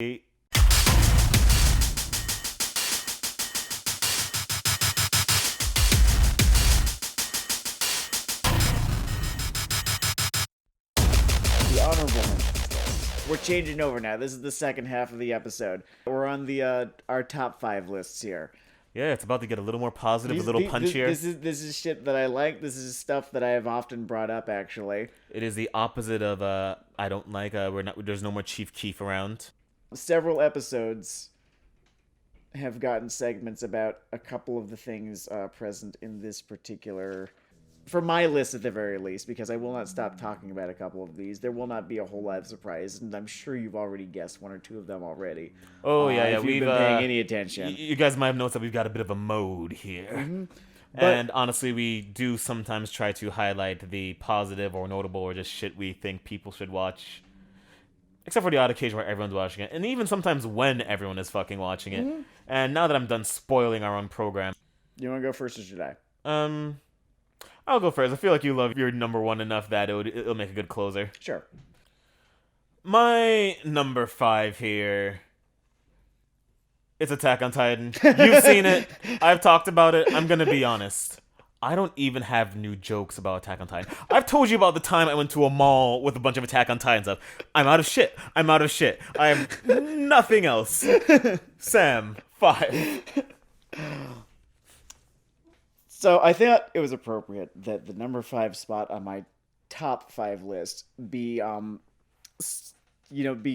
The honorable mentions list. We're changing over now. This is the second half of the episode. We're on the our top 5 lists here. Yeah, it's about to get a little more positive, a little punchier. This is shit that I like. This is stuff that I have often brought up. Actually, it is the opposite of I don't like. There's no more Chief Keef around. Several episodes have gotten segments about a couple of the things present in this particular, for my list at the very least, because I will not stop talking about a couple of these. There will not be a whole lot of surprise, and I'm sure you've already guessed one or two of them already. Oh yeah, if you've been paying any attention. You guys might have noticed that we've got a bit of a mode here. Mm-hmm. And honestly, we do sometimes try to highlight the positive or notable or just shit we think people should watch. Except for the odd occasion where everyone's watching it. And even sometimes when everyone is fucking watching it. Mm-hmm. And now that I'm done spoiling our own program. You want to go first or should I? I'll go first. I feel like you love your number one enough that it'll make a good closer. Sure. My number 5 here. It's Attack on Titan. You've seen it. I've talked about it. I'm going to be honest. I don't even have new jokes about Attack on Titan. I've told you about the time I went to a mall with a bunch of Attack on Titan stuff. I'm out of shit. I have nothing else. Sam, 5. So I thought it was appropriate that the number 5 spot on my top 5 list be, be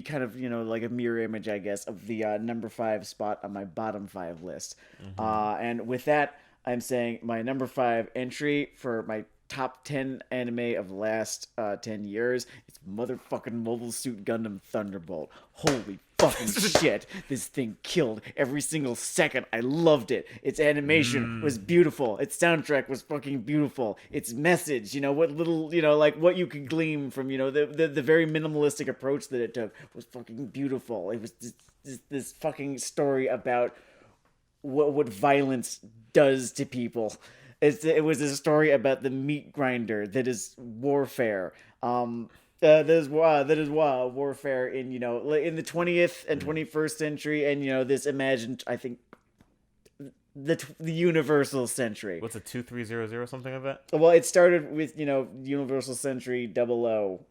kind of, like a mirror image, I guess, of the number 5 spot on my bottom 5 list. Mm-hmm. And with that, I'm saying my number 5 entry for my top 10 anime of the last 10 years, it's motherfucking Mobile Suit Gundam Thunderbolt. Holy fucking shit. This thing killed every single second. I loved it. Its animation was beautiful. Its soundtrack was fucking beautiful. Its message, what little, like what you could glean from, the very minimalistic approach that it took was fucking beautiful. It was this fucking story about what violence does to people. It was a story about the meat grinder that is warfare. That is warfare in in the 20th and 21st century, and this imagined, I think, the universal century. What's a 2300 something like that? Well, it started with Universal Century 00.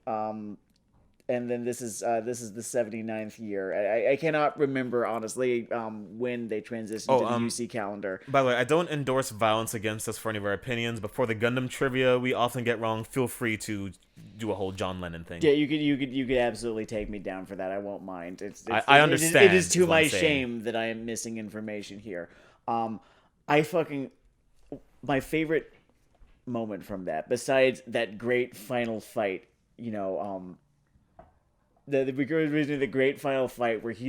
And then this is the 79th year. I cannot remember, honestly, when they transitioned to the UC calendar. By the way, I don't endorse violence against us for any of our opinions, but for the Gundam trivia we often get wrong, feel free to do a whole John Lennon thing. Yeah, you could absolutely take me down for that. I won't mind. I understand. It is to my shame that I am missing information here. My favorite moment from that, besides that great final fight, the great final fight where he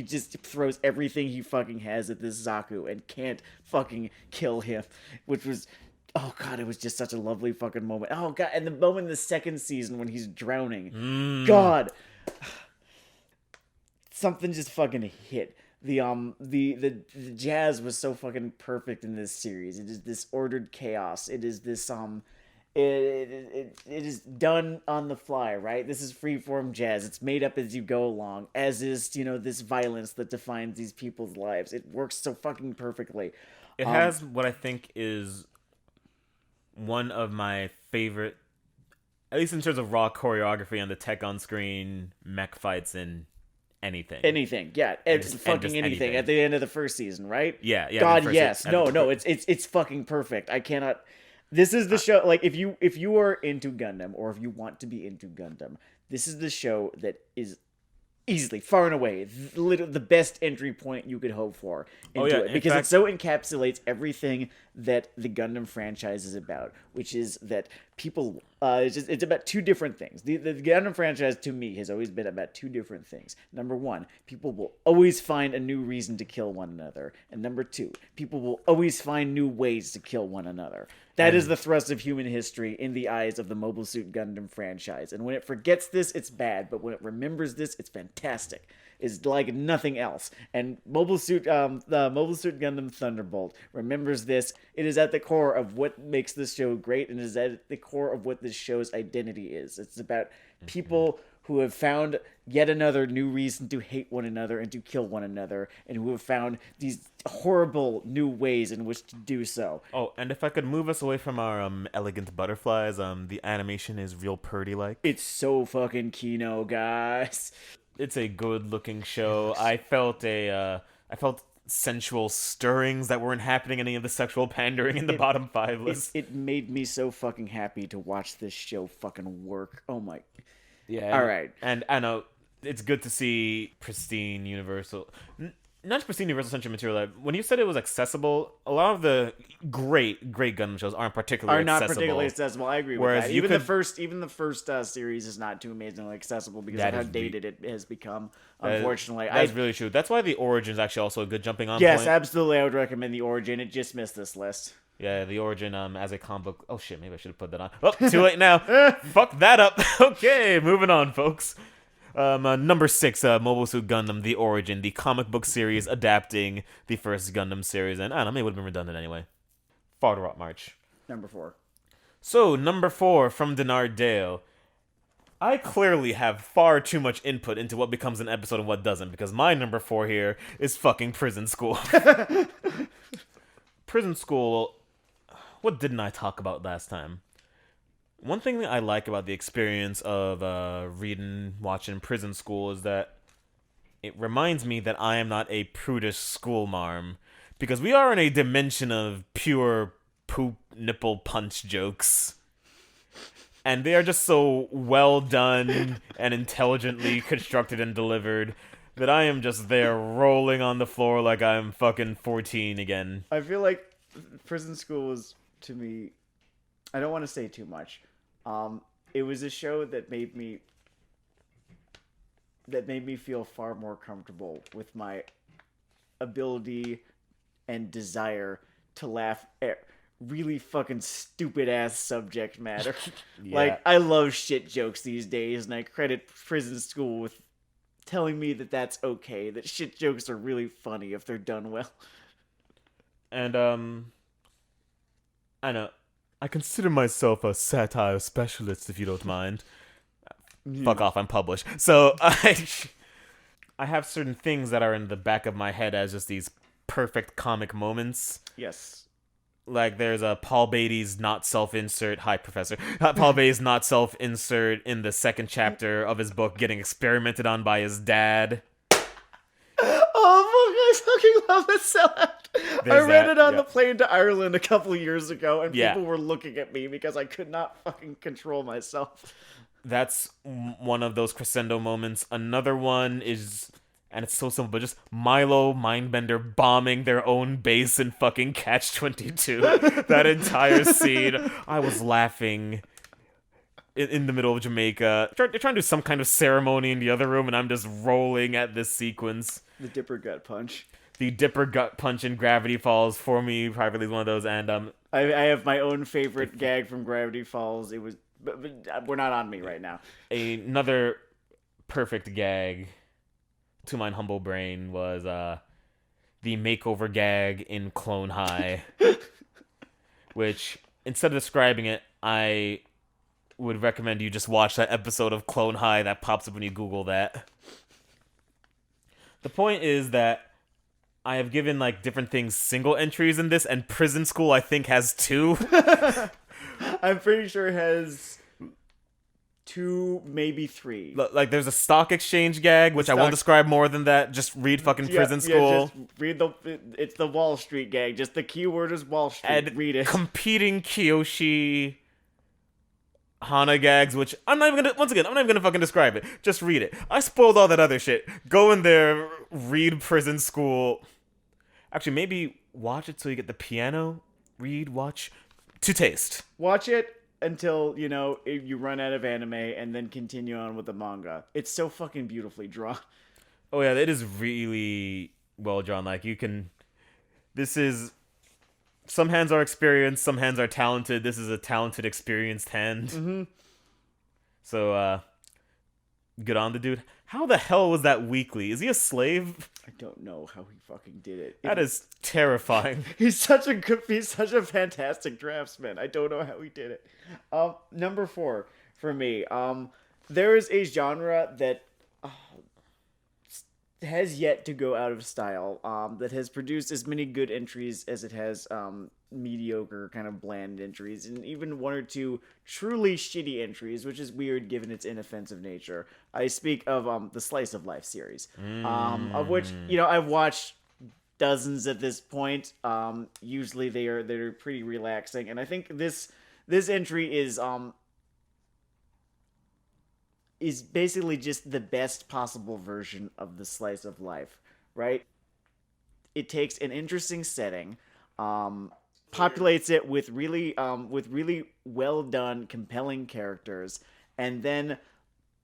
just throws everything he fucking has at this Zaku and can't fucking kill him, which was, oh god, it was just such a lovely fucking moment. Oh god, and the moment in the second season when he's drowning, god, something just fucking hit. The jazz was so fucking perfect in this series. It is this ordered chaos. It is this It is done on the fly, right? This is freeform jazz. It's made up as you go along, as is, this violence that defines these people's lives. It works so fucking perfectly. It has what I think is one of my favorite, at least in terms of raw choreography and the tech on screen, mech fights in anything. Anything, yeah. It's fucking anything. At the end of the first season, right? Yeah. God, yes. No, it's fucking perfect. I cannot... This is the show, like, if you are into Gundam, or if you want to be into Gundam, this is the show that is easily, far and away, the best entry point you could hope for into it. Because it so encapsulates everything that the Gundam franchise is about, which is that people, it's about two different things. The Gundam franchise, to me, has always been about two different things. Number one, people will always find a new reason to kill one another. And number two, people will always find new ways to kill one another. That is the thrust of human history in the eyes of the Mobile Suit Gundam franchise. And when it forgets this, it's bad. But when it remembers this, it's fantastic. It's like nothing else. And the Mobile Suit Gundam Thunderbolt remembers this. It is at the core of what makes this show great, and it is at the core of what this show's identity is. It's about people who have found yet another new reason to hate one another and to kill one another, and who have found these horrible new ways in which to do so. Oh, and if I could move us away from our elegant butterflies, the animation is real purdy like. It's so fucking Kino, guys. It's a good looking show. I felt sensual stirrings that weren't happening any of the sexual pandering in the bottom 5 list. It made me so fucking happy to watch this show fucking work. Oh my. Yeah. All right. And I know it's good to see pristine Universal. Not pristine Universal Century material. Like, when you said it was accessible, a lot of the great Gundam shows aren't particularly not accessible. particularly accessible. I agree Whereas with that. Even the first series is not too amazingly accessible because of how dated it has become. Unfortunately, that's really true. That's why the Origin is actually also a good jumping on yes, point. absolutely. I would recommend the Origin. It just missed this list. Yeah, the Origin as a comic book. Oh shit, maybe I should have put that on. Oh, too late now. Fuck that up. Okay, moving on, folks. Number 6, Mobile Suit Gundam: The Origin, the comic book series adapting the first Gundam series, and I don't know, maybe it would have been redundant anyway. Far to Rock March. Number 4. So, number 4 from Denard Dale. I clearly have far too much input into what becomes an episode and what doesn't, because my number 4 here is fucking Prison School. Prison School. What didn't I talk about last time? One thing that I like about the experience of watching Prison School is that it reminds me that I am not a prudish school marm, because we are in a dimension of pure poop nipple punch jokes. And they are just so well done and intelligently constructed and delivered that I am just there rolling on the floor like I'm fucking 14 again. I feel like Prison School was, to me, I don't want to say too much. It was a show that made me feel far more comfortable with my ability and desire to laugh at really fucking stupid ass subject matter. Yeah. Like, I love shit jokes these days, and I credit Prison School with telling me that that's okay, that shit jokes are really funny if they're done well. And I know I consider myself a satire specialist, if you don't mind. Fuck off, I'm published. So I have certain things that are in the back of my head as just these perfect comic moments. Yes. Like, there's a Paul Beatty's not self-insert. Hi, Professor. Paul Beatty's not self-insert in the second chapter of his book getting experimented on by his dad. Oh, fuck, I fucking love this so much. I read it on yeah. the plane to Ireland a couple years ago, and Yeah. people were looking at me because I could not fucking control myself. That's one of those crescendo moments. Another one is, and it's so simple, but just Milo Mindbender bombing their own base in fucking Catch-22. That entire scene, I was laughing in the middle of Jamaica. They're trying to do some kind of ceremony in the other room, and I'm just rolling at this sequence. The Dipper Gut Punch. The Dipper Gut Punch in Gravity Falls, for me, privately, is one of those, and I have my own favorite gag from Gravity Falls. It was, but we're not on me right now. another perfect gag to my humble brain was the makeover gag in Clone High, which, instead of describing it, I would recommend you just watch that episode of Clone High that pops up when you Google that. The point is that I have given, like, different things single entries in this, and Prison School, I think, has 2. I'm pretty sure it has 2, maybe 3. Like, there's a stock exchange gag, which I won't describe more than that. Just read fucking Prison School. Just read it's the Wall Street gag. Just the keyword is Wall Street. And read it. Competing Kyoshi Hana gags, which I'm not even gonna fucking describe it. Just read it. I spoiled all that other shit. Go in there, read Prison School. Actually, maybe watch it so you get the piano. Read, watch, to taste. Watch it until, you run out of anime, and then continue on with the manga. It's so fucking beautifully drawn. Oh yeah, it is really well drawn. Like, this is, some hands are experienced, some hands are talented. This is a talented, experienced hand. Mm-hmm. So, good on the dude. How the hell was that weekly? Is he a slave? I don't know how he fucking did it. That is terrifying. He's such a fantastic draftsman. I don't know how he did it. Number 4 for me. there is a genre that has yet to go out of style, that has produced as many good entries as it has mediocre, kind of bland entries, and even one or two truly shitty entries, which is weird given its inoffensive nature. I speak of the Slice of Life series, of which, Mm. I've watched dozens at this point. Usually they're pretty relaxing, and I think this entry is basically just the best possible version of the Slice of Life, right? It takes an interesting setting, um, populates it with really well done, compelling characters, and then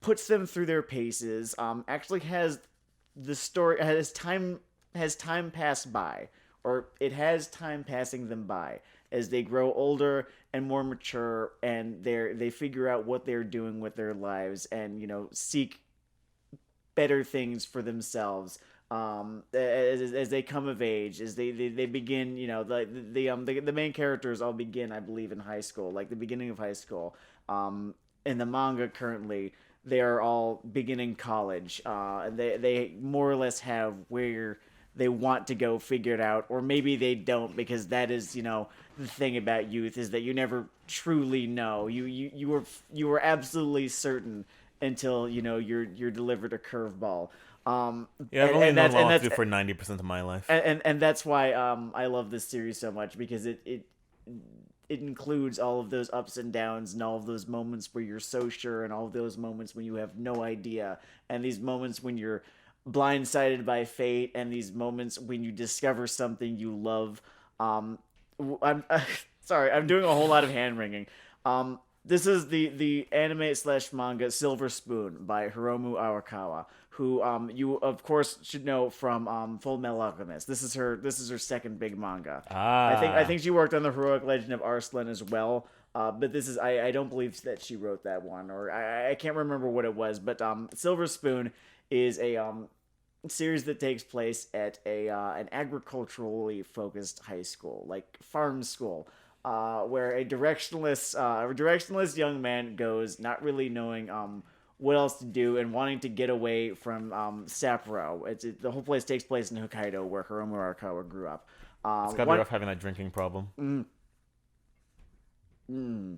puts them through their paces. Actually has the story has time passed by, or it has time passing them by as they grow older and more mature, and they figure out what they're doing with their lives, and seek better things for themselves, as they come of age, as they begin, the main characters all begin, I believe, in high school, like the beginning of high school. In the manga currently, they are all beginning college, and they more or less have where they want to go figured out, or maybe they don't, because that is, the thing about youth, is that you never truly know. You were absolutely certain until you're delivered a curveball. Yeah, I've only known And what to that's do for 90% of my life. and that's why I love this series so much, because it includes all of those ups and downs, and all of those moments where you're so sure, and all of those moments when you have no idea, and these moments when you're blindsided by fate, and these moments when you discover something you love. I'm sorry, I'm doing a whole lot of hand wringing. This is the anime slash manga Silver Spoon by Hiromu Arakawa, who you of course should know from Full Metal Alchemist. This is her second big manga. I Ah. think she worked on the Heroic Legend of Arslan as well. But this is I don't believe that she wrote that one, or I can't remember what it was. But Silver Spoon is a series that takes place at a an agriculturally focused high school, like farm school, where a directionless young man goes, not really knowing what else to do, and wanting to get away from Sapporo. The whole place takes place in Hokkaido, where Hiromu Arakawa grew up. It's gotta be One rough having that drinking problem. mm,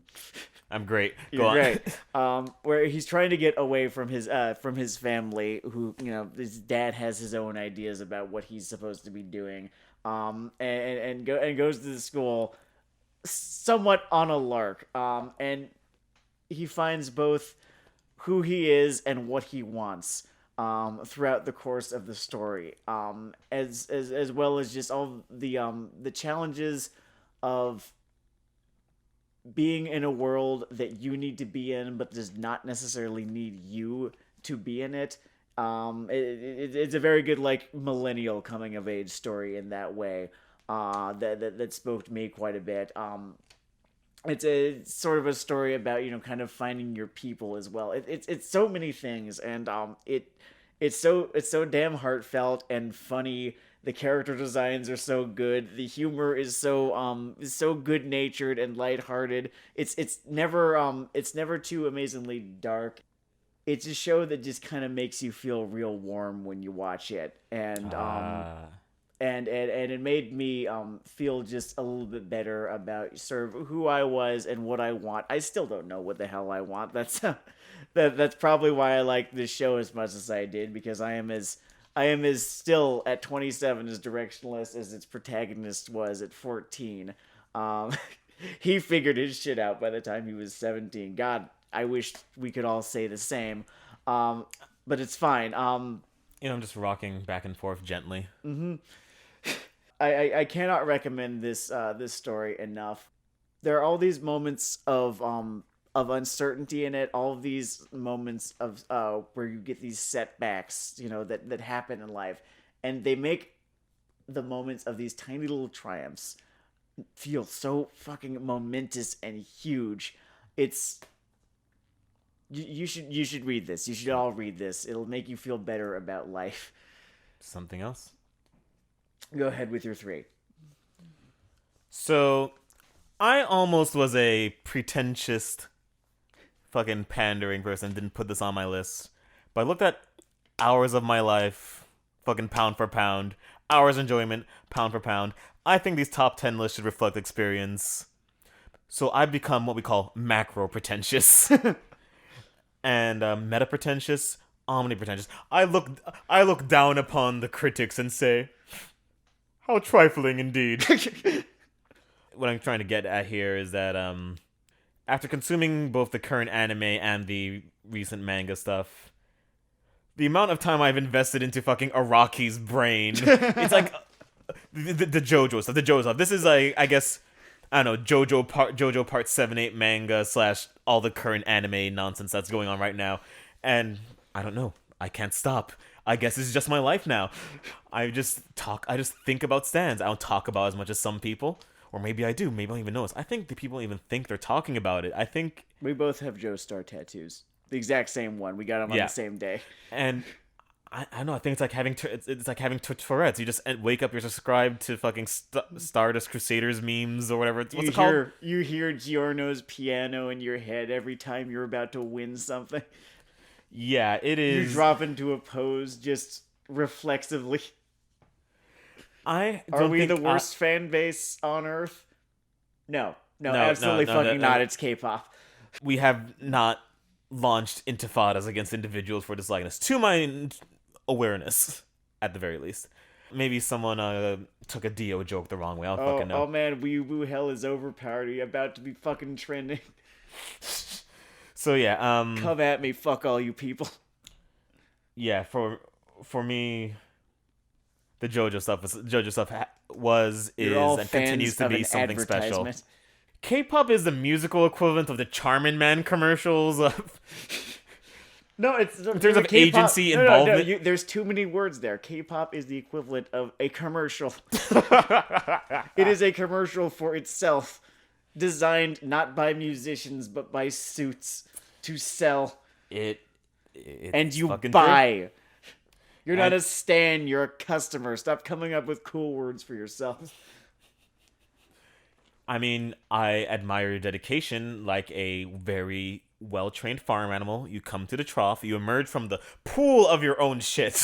I'm great. Go You're on. great. Where he's trying to get away from his family, who, his dad has his own ideas about what he's supposed to be doing. And goes to the school somewhat on a lark. And he finds both who he is and what he wants. Throughout the course of the story, as well as just all the challenges of being in a world that you need to be in, but does not necessarily need you to be in it. It's a very good, like, millennial coming of age story in that way. That spoke to me quite a bit. It's sort of a story about, kind of finding your people as well. It's so many things, and it's so damn heartfelt and funny. The character designs are so good. The humor is so good natured and lighthearted. It's never too amazingly dark. It's a show that just kind of makes you feel real warm when you watch it, Ah. and it made me feel just a little bit better about sort of who I was and what I want. I still don't know what the hell I want. That's probably why I like this show as much as I did, because I am as still at 27 as directionless as its protagonist was at 14. Um, he figured his shit out by the time he was 17. God, I wish we could all say the same. Um, but it's fine. I'm just rocking back and forth gently. I cannot recommend this story enough. There are all these moments of uncertainty in it, all of these moments of where you get these setbacks, that happen in life, and they make the moments of these tiny little triumphs feel so fucking momentous and huge. It's you should read this. You should all read this. It'll make you feel better about life. Something else? Go ahead with your three. So, I almost was a pretentious fucking pandering person didn't put this on my list. But I looked at hours of my life, fucking pound for pound, hours enjoyment, pound for pound. I think these top 10 lists should reflect experience. So I've become what we call macro pretentious and meta pretentious, omnipretentious. I look down upon the critics and say, how trifling indeed. What I'm trying to get at here is that after consuming both the current anime and the recent manga stuff, the amount of time I've invested into fucking Araki's brain, it's like the JoJo stuff. The JoJo stuff. This is like, I guess, I don't know, JoJo part 7-8 manga slash all the current anime nonsense that's going on right now, and I don't know. I can't stop. I guess this is just my life now. I just think about stands. I don't talk about as much as some people. Or maybe I do. Maybe I don't even notice. I think the people even think they're talking about it. I think we both have Joestar tattoos. The exact same one. We got them on the same day. And I don't know. I think it's like having it's like having Tourette's. You just wake up. You're subscribed to fucking Stardust Crusaders memes or whatever. What's it called? You hear Giorno's piano in your head every time you're about to win something. Yeah, it is. You drop into a pose just reflexively. Are we the worst fan base on Earth? No, absolutely fucking not. It's K-pop. We have not launched intifadas against individuals for disliking us, to my awareness, at the very least. Maybe someone took a Dio joke the wrong way. I don't fucking know. Oh man, Weeaboo hell is overpowered. You're about to be fucking trending. So yeah, come at me, fuck all you people. Yeah, for me, the JoJo stuff is and continues to be something special. K-pop is the musical equivalent of the Charmin Man commercials. No, it's in terms of agency involvement. No, there's too many words there. K-pop is the equivalent of a commercial. It is a commercial for itself, designed not by musicians but by suits to sell. And you buy. True. You're not a stan, you're a customer. Stop coming up with cool words for yourself. I mean, I admire your dedication like a very well-trained farm animal. You come to the trough, you emerge from the pool of your own shit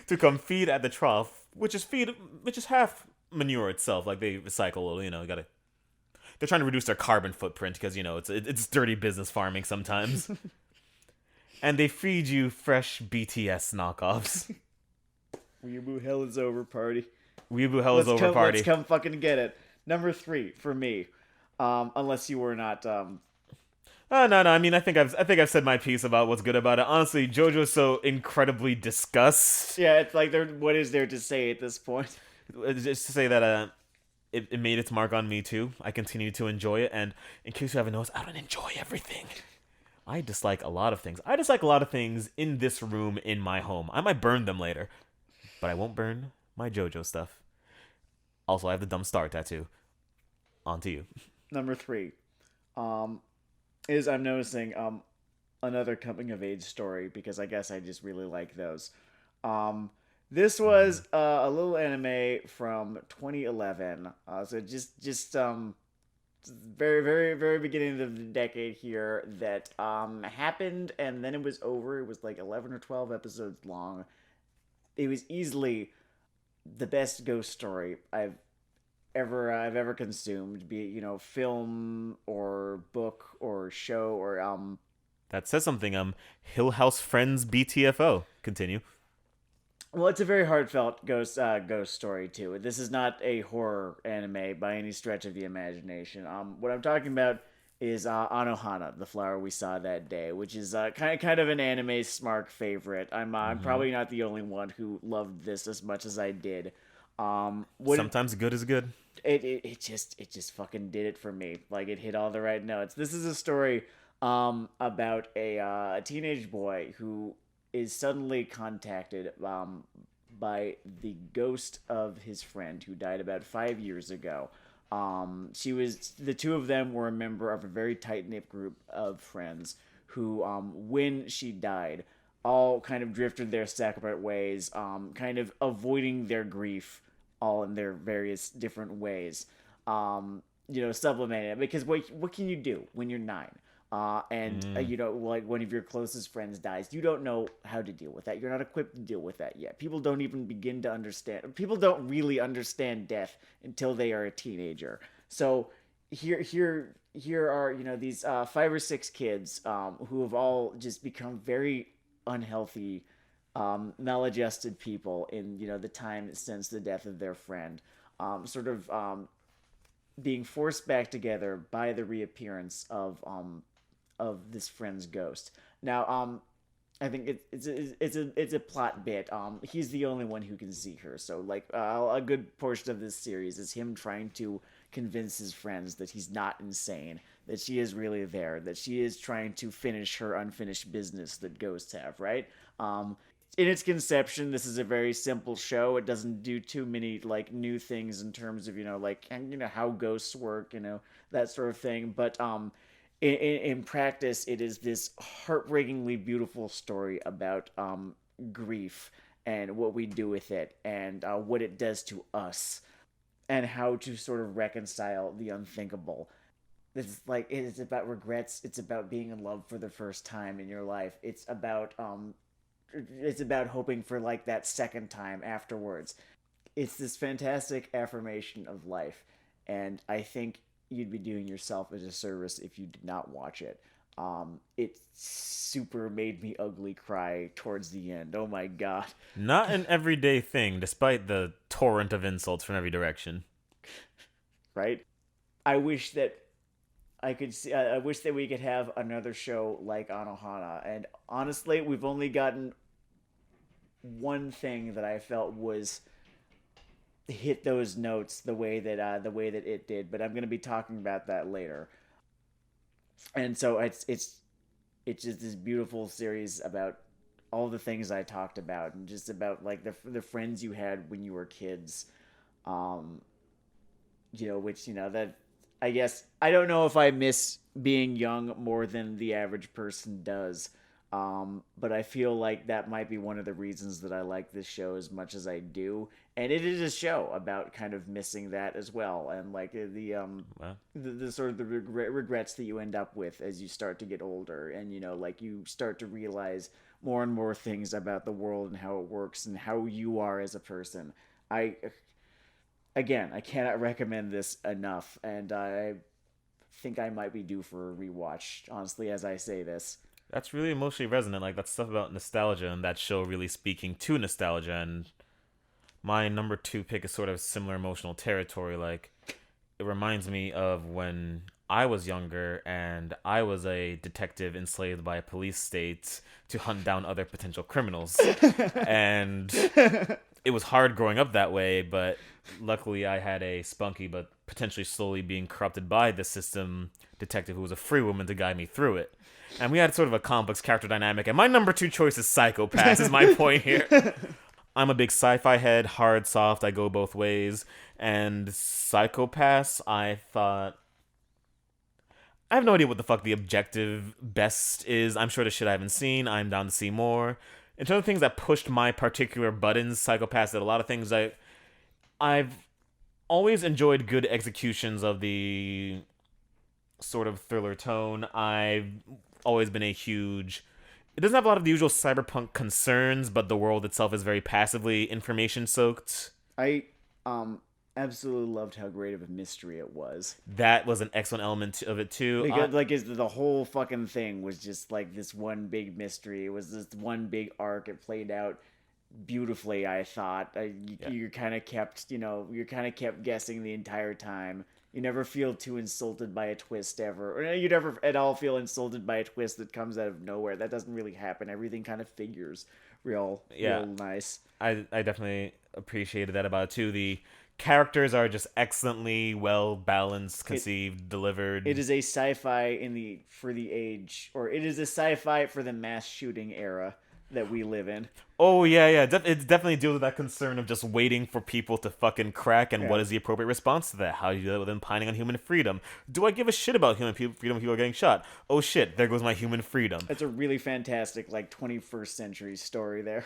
to come feed at the trough, which is half manure itself. Like they recycle, they're trying to reduce their carbon footprint because, it's dirty business farming sometimes. And they feed you fresh BTS knockoffs. Weeaboo hell is over, party. Weeaboo hell is over, party. Let's come fucking get it. Number 3 for me. Unless you were not. No. I mean, I think I've said my piece about what's good about it. Honestly, JoJo's so incredibly discussed. Yeah, it's like what is there to say at this point? Just to say that it made its mark on me too. I continue to enjoy it, and in case you haven't noticed, I don't enjoy everything. I dislike a lot of things. I dislike a lot of things in this room in my home. I might burn them later, but I won't burn my JoJo stuff. Also, I have the dumb star tattoo. On to you. Number 3 is I'm noticing another coming of age story because I guess I just really like those. This was a little anime from 2011. So just very, very, very beginning of the decade here that happened, and then it was over. It was like 11 or 12 episodes long. It was easily the best ghost story I've ever consumed, be it film or book or show or That says something. Hill House Friends BTFO. Continue. Well, it's a very heartfelt ghost story too. This is not a horror anime by any stretch of the imagination. What I'm talking about is Anohana, the flower we saw that day, which is kind of an anime smart favorite. I'm probably not the only one who loved this as much as I did. Sometimes good is good. It just fucking did it for me. Like, it hit all the right notes. This is a story about a teenage boy who is suddenly contacted by the ghost of his friend who died about 5 years ago. The two of them were a member of a very tight-knit group of friends who, when she died, all kind of drifted their separate ways, kind of avoiding their grief, all in their various different ways. Supplementing it, because what can you do when you're 9? You know, like one of your closest friends dies, you don't know how to deal with that. You're not equipped to deal with that yet. People don't even begin to understand. People don't really understand death until they are a teenager. So here are, you know, these 5 or 6 kids who have all just become very unhealthy, maladjusted people in, you know, the time since the death of their friend. Sort of being forced back together by the reappearance of this friend's ghost. Now, I think it's a plot bit. He's the only one who can see her, so like a good portion of this series is him trying to convince his friends that he's not insane, that she is really there, that she is trying to finish her unfinished business that ghosts have, right? In its conception, this is a very simple show. It doesn't do too many like new things in terms of, you know, like, and you know how ghosts work, you know, that sort of thing. But in practice, it is this heartbreakingly beautiful story about grief and what we do with it, and what it does to us, and how to sort of reconcile the unthinkable. It's like, it's about regrets. It's about being in love for the first time in your life. It's about hoping for like that second time afterwards. It's this fantastic affirmation of life, and I think you'd be doing yourself a disservice if you did not watch it. It super made me ugly cry towards the end. Oh my god. Not an everyday thing, despite the torrent of insults from every direction. Right? I wish that I could see. I wish that we could have another show like Anohana. And honestly, we've only gotten one thing that I felt was hit those notes the way that it did. But I'm going to be talking about that later. And so it's just this beautiful series about all the things I talked about, and just about like the friends you had when you were kids. Um, you know, which, you know, that I guess I don't know if I miss being young more than the average person does. But I feel like that might be one of the reasons that I like this show as much as I do. And it is a show about kind of missing that as well, and like Well, the sort of the regrets that you end up with as you start to get older, and you know, like you start to realize more and more things about the world and how it works and how you are as a person. I Again, I cannot recommend this enough, and I think I might be due for a rewatch, honestly, as I say this. that's really emotionally resonant. Like, that stuff about nostalgia and that show really speaking to nostalgia. And my number two pick is sort of similar emotional territory. Like, it reminds me of when I was younger and I was a detective enslaved by a police state to hunt down other potential criminals. And it was hard growing up that way, but luckily I had a spunky but potentially slowly being corrupted by the system detective who was a free woman to guide me through it. And we had sort of a complex character dynamic, and my number two choice is Psychopaths, is my point here. I'm a big sci-fi head, hard, soft, I go both ways. And Psychopaths, I thought, I have no idea what the fuck the objective best is. I'm sure the shit I haven't seen. I'm down to see more. In terms of things that pushed my particular buttons, Psychopaths did a lot of things. I've always enjoyed good executions of the sort of thriller tone. I've always been a huge. It doesn't have a lot of the usual cyberpunk concerns, but the world itself is very passively information soaked. I absolutely loved how great of a mystery it was. That was an excellent element of it too. Because like is the whole fucking thing was just like this one big mystery. It was this one big arc. It played out beautifully, I thought. Yeah. You kind of kept, you know, you kind of kept guessing the entire time. You never feel too insulted by a twist ever. Or you never at all feel insulted by a twist that comes out of nowhere. That doesn't really happen. Everything kind of figures Yeah. real nice. I definitely appreciated that about it too. The characters are just excellently well balanced, conceived, delivered. It is a sci-fi in the for the age, or it is a sci-fi for the mass shooting era that we live in. Oh yeah, yeah. It definitely deals with that concern of just waiting for people to fucking crack, and what is the appropriate response to that? How do you do that with them pining on human freedom? Do I give a shit about human freedom if people are getting shot? Oh shit, there goes my human freedom. It's a really fantastic, like 21st century story there.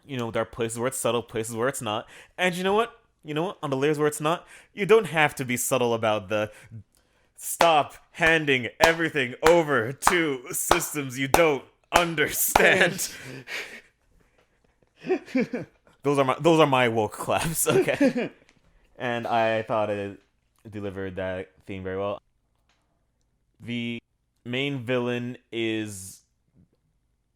You know, there are places where it's subtle, places where it's not. And you know what? On the layers where it's not, you don't have to be subtle about the Stop handing everything over to systems you don't understand. Those are my woke claps. Okay. And I thought it delivered that theme very well. The main villain is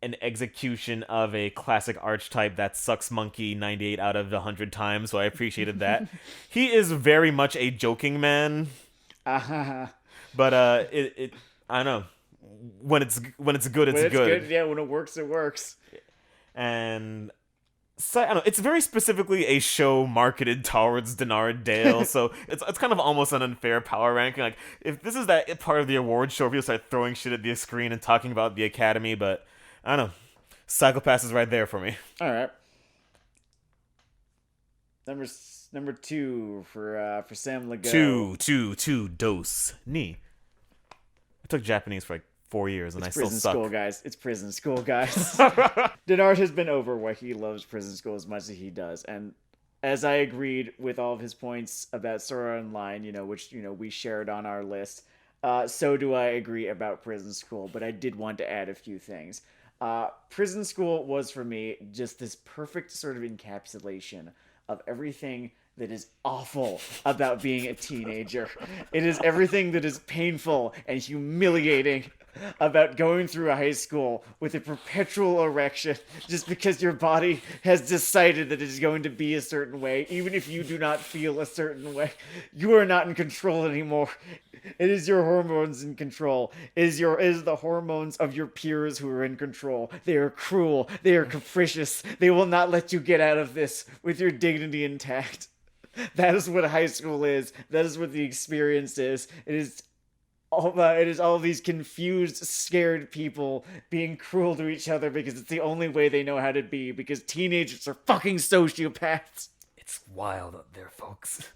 an execution of a classic archetype that sucks monkey 98 out of 100 times, so I appreciated that. He is very much a joking man, but it I don't know. When it's good, When it's it's good. good, yeah. When it works. And so, I don't know. It's very specifically a show marketed towards Denard Dale, so it's kind of almost an unfair power ranking. Like, if this is that part of the award show, people start throwing shit at the screen and talking about the Academy, but I don't know. Psychopath is right there for me. All right. Number 2 for Sam Lego. Two dose ni. I took Japanese for like 4 years and I still suck. School, guys. It's prison school, guys. Denard has been over why he loves prison school as much as he does, and as I agreed with all of his points about Sword Art Online, which we shared on our list, so do I agree about prison school. But I did want to add a few things. Prison school was for me just this perfect sort of encapsulation of everything that is awful about being a teenager. It is everything that is painful and humiliating about going through a high school with a perpetual erection just because your body has decided that it is going to be a certain way, even if you do not feel a certain way. You are not in control anymore. It is your hormones in control. It is the hormones of your peers who are in control. They are cruel. They are capricious. They will not let you get out of this with your dignity intact. That is what high school is. That is what the experience is. It is all these confused, scared people being cruel to each other because it's the only way they know how to be, because teenagers are fucking sociopaths. It's wild up there, folks.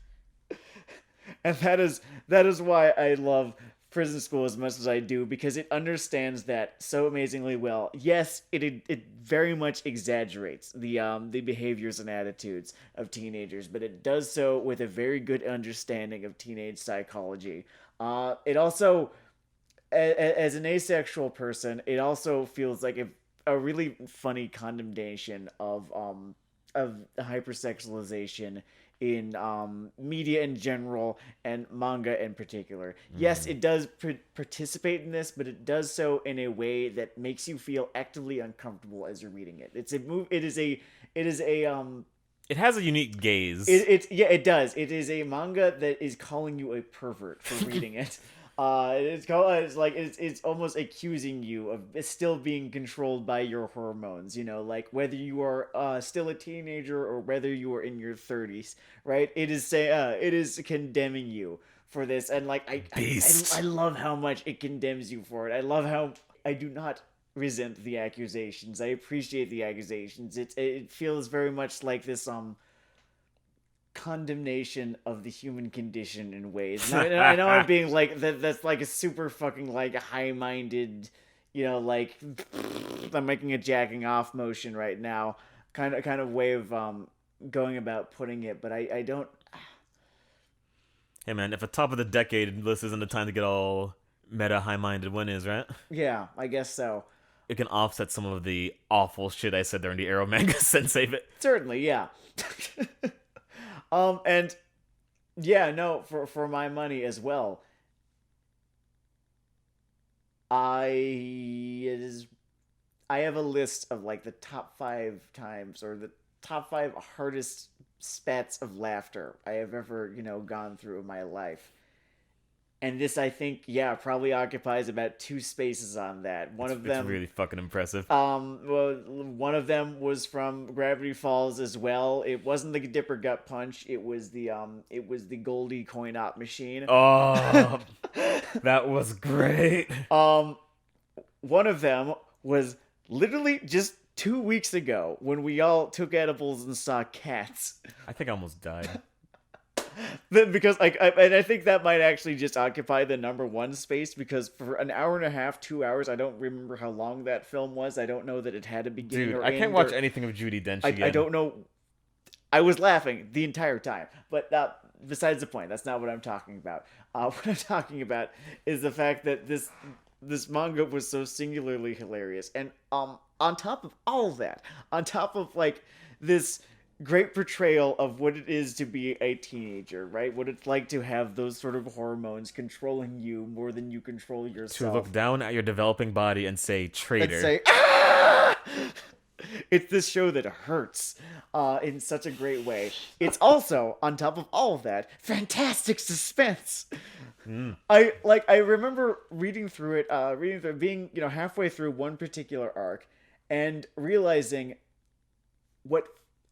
And that is why I love prison school as much as I do, because it understands that so amazingly well. Yes, it very much exaggerates the behaviors and attitudes of teenagers, but it does so with a very good understanding of teenage psychology. It also, as an asexual person, it also feels like a really funny condemnation of hypersexualization in media in general and manga in particular. Yes, it does participate in this, but it does so in a way that makes you feel actively uncomfortable as you're reading it. It has a unique gaze. It does. It is a manga that is calling you a pervert for reading it. It's almost accusing you of still being controlled by your hormones. Like whether you are still a teenager or whether you are in your 30s, right? It is condemning you for this, and like I love how much it condemns you for it. I love how I do not resent the accusations. I appreciate the accusations. It feels very much like this condemnation of the human condition in ways. And I know I'm being like that's like a super fucking like high-minded, like I'm making a jacking off motion right now, kind of way of going about putting it, but I don't. Hey man, if a top of the decade list isn't the time to get all meta high-minded, when is, right? Yeah, I guess so. It can offset some of the awful shit I said during the Arrow manga sensei bit. Certainly, yeah. And yeah, no, for my money as well. I have a list of like the top 5 times, or the top 5 hardest spats of laughter I have ever, gone through in my life. And this, I think, probably occupies about 2 spaces on that. One of them, it's really fucking impressive. Well, one of them was from Gravity Falls as well. It wasn't the Dipper Gut Punch. It was the Goldie coin op machine. Oh, that was great. One of them was literally just 2 weeks ago when we all took edibles and saw Cats. I think I almost died. Because I think that might actually just occupy the number 1 space, because for an hour and a half, 2 hours, I don't remember how long that film was. I don't know that it had a beginning or end. I can't watch anything of Judi Dench again. I don't know. I was laughing the entire time, but besides the point. That's not what I'm talking about. What I'm talking about is the fact that this manga was so singularly hilarious, and on top of all of that, on top of like this great portrayal of what it is to be a teenager, right? What it's like to have those sort of hormones controlling you more than you control To yourself. look down at your developing body and say And traitor. say, ah! It's this show that hurts in such a great way. It's also, on top of all of that, fantastic suspense. I remember reading through, being halfway through one particular arc, and realizing what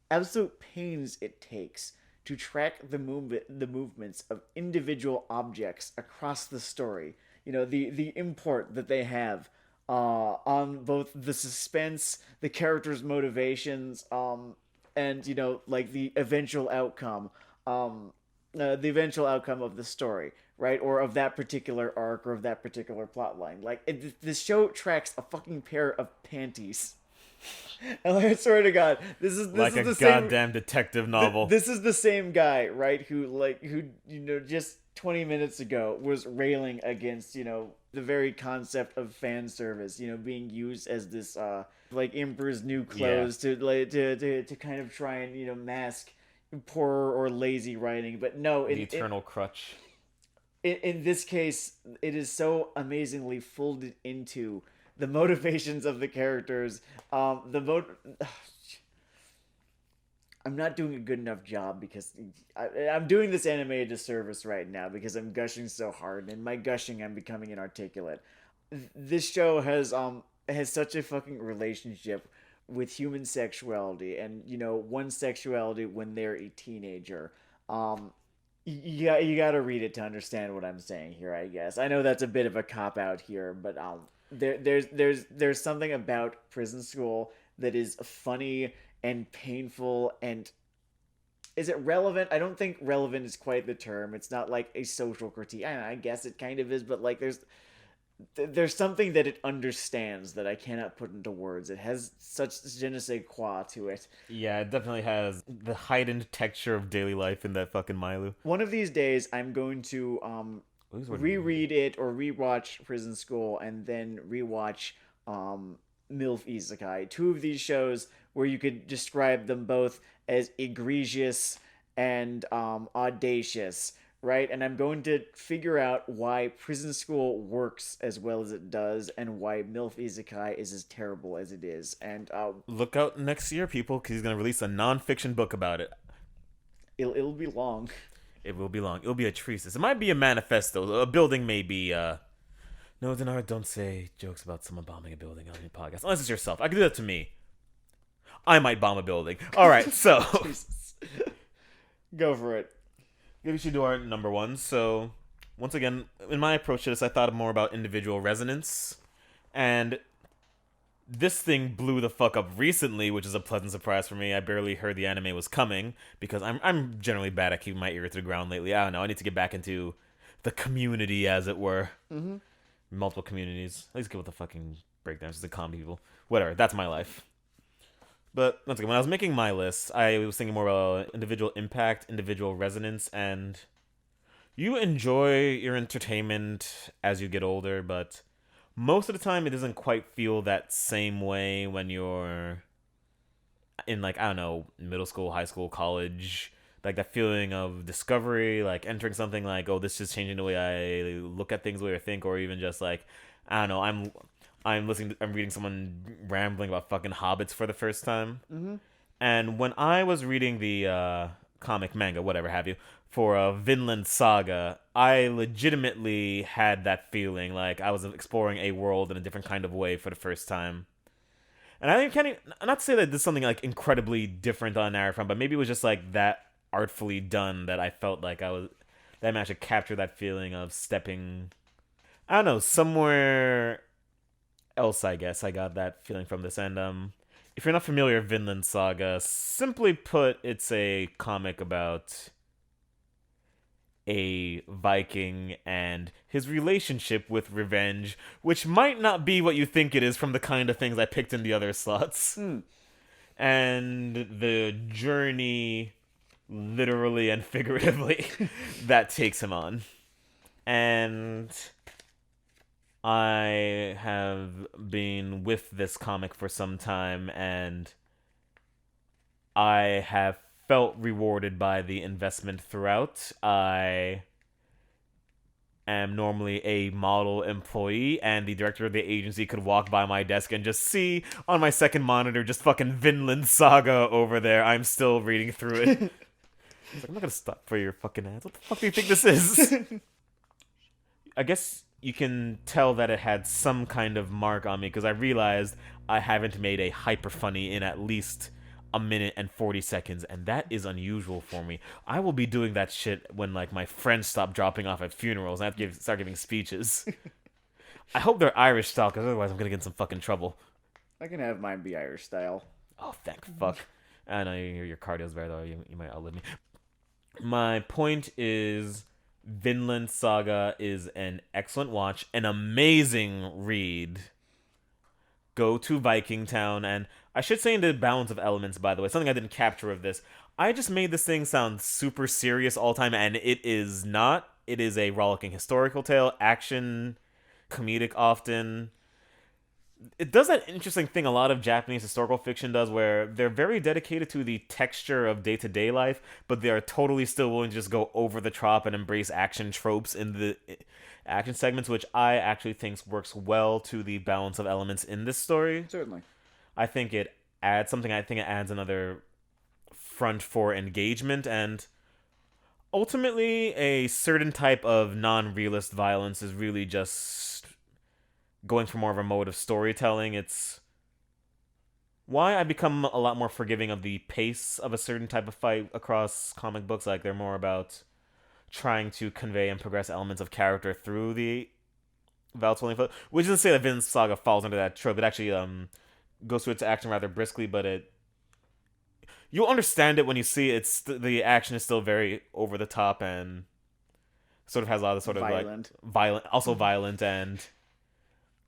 absolute pains it takes to track the movements of individual objects across the story. The import that they have on both the suspense, the characters' motivations, and like the eventual outcome of the story, right? Or of that particular arc, or of that particular plot line. Like this show tracks a fucking pair of panties. And like, I swear to God, this Like is a the same. goddamn detective novel. This is the same guy, right? Who just 20 minutes ago was railing against the very concept of fan service, being used as this like Emperor's New Clothes to kind of try and mask poor or lazy writing. But no, The eternal crutch. in this case, it is so amazingly folded into the motivations of the characters. I'm not doing a good enough job because I'm doing this anime a disservice right now because I'm gushing so hard, and in my gushing, I'm becoming inarticulate. This show has such a fucking relationship with human sexuality, and one's sexuality when they're a teenager. You got to read it to understand what I'm saying here. I guess I know that's a bit of a cop out here, but there's something about prison school that is funny and painful. And is it relevant? I don't think relevant is quite the term. It's not like a social critique. I guess it kind of is, but like there's something that it understands that I cannot put into words. It has such je ne sais quoi to it. Yeah, it definitely has the heightened texture of daily life in that fucking Milu. One of these days, I'm going to reread it or rewatch Prison School, and then rewatch MILF Isekai. Two of these shows where you could describe them both as egregious and audacious, right? And I'm going to figure out why Prison School works as well as it does, and why MILF Isekai is as terrible as it is. And Look out next year, people, because he's going to release a non-fiction book about it. it'll be long. It will be long. It'll be a treatise. It might be a manifesto. A building may be, No, Denard, don't say jokes about someone bombing a building on your podcast. Unless it's yourself. I can do that to me. I might bomb a building. All right, so... Jesus. Go for it. Maybe we should do our number one. So, once again, in my approach to this, I thought more about individual resonance. And this thing blew the fuck up recently, which is a pleasant surprise for me. I barely heard the anime was coming, because I'm generally bad at keeping my ear to the ground lately. I don't know. I need to get back into the community, as it were. Mm-hmm. Multiple communities. At least get with the fucking breakdowns, the comedy people. Whatever. That's my life. But once again, when I was making my list, I was thinking more about individual impact, individual resonance, and you enjoy your entertainment as you get older, but most of the time it doesn't quite feel that same way when you're in, like, I don't know, middle school, high school, college. Like that feeling of discovery, like entering something like, oh, this is changing the way I look at things, the way I think, or even just like, I don't know, I'm reading someone rambling about fucking hobbits for the first time. Mm-hmm. And when I was reading the comic, manga, whatever have you, for Vinland Saga, I legitimately had that feeling like I was exploring a world in a different kind of way for the first time. And I can't even, not to say that this is something like incredibly different on narrative front, but maybe it was just like that artfully done that I felt like that I managed to capture that feeling of stepping, I don't know, somewhere else. I guess I got that feeling from this. And if you're not familiar with Vinland Saga, simply put, it's a comic about a Viking and his relationship with revenge, which might not be what you think it is from the kind of things I picked in the other slots. Mm. And the journey literally and figuratively, that takes him on. And I have been with this comic for some time, and I have felt rewarded by the investment throughout. I am normally a model employee, and the director of the agency could walk by my desk and just see on my second monitor just fucking Vinland Saga over there. I'm still reading through it. It's like, I'm not gonna stop for your fucking ads. What the fuck do you think this is? I guess you can tell that it had some kind of mark on me because I realized I haven't made a hyper funny in at least a minute and 40 seconds, and that is unusual for me. I will be doing that shit when like my friends stop dropping off at funerals and I have to start giving speeches. I hope they're Irish style because otherwise I'm gonna get in some fucking trouble. I can have mine be Irish style. Oh, thank fuck. I know your cardio's better though. You might outlive me. My point is, Vinland Saga is an excellent watch, an amazing read. Go to Viking Town, and I should say in the balance of elements, by the way, something I didn't capture of this. I just made this thing sound super serious all time, and it is not. It is a rollicking historical tale, action, comedic often. It does that interesting thing a lot of Japanese historical fiction does where they're very dedicated to the texture of day-to-day life, but they are totally still willing to just go over the top and embrace action tropes in the action segments, which I actually think works well to the balance of elements in this story. Certainly. I think it adds something. I think it adds another front for engagement, and ultimately a certain type of non-realist violence is really just going for more of a mode of storytelling. It's why I become a lot more forgiving of the pace of a certain type of fight across comic books. Like, they're more about trying to convey and progress elements of character through the Valtolian foot. Which isn't to say that Vinland Saga falls under that trope. It actually goes through its action rather briskly, but you'll understand it when you see it. The action is still very over the top and sort of has a lot of sort of violent. like violent, also violent, and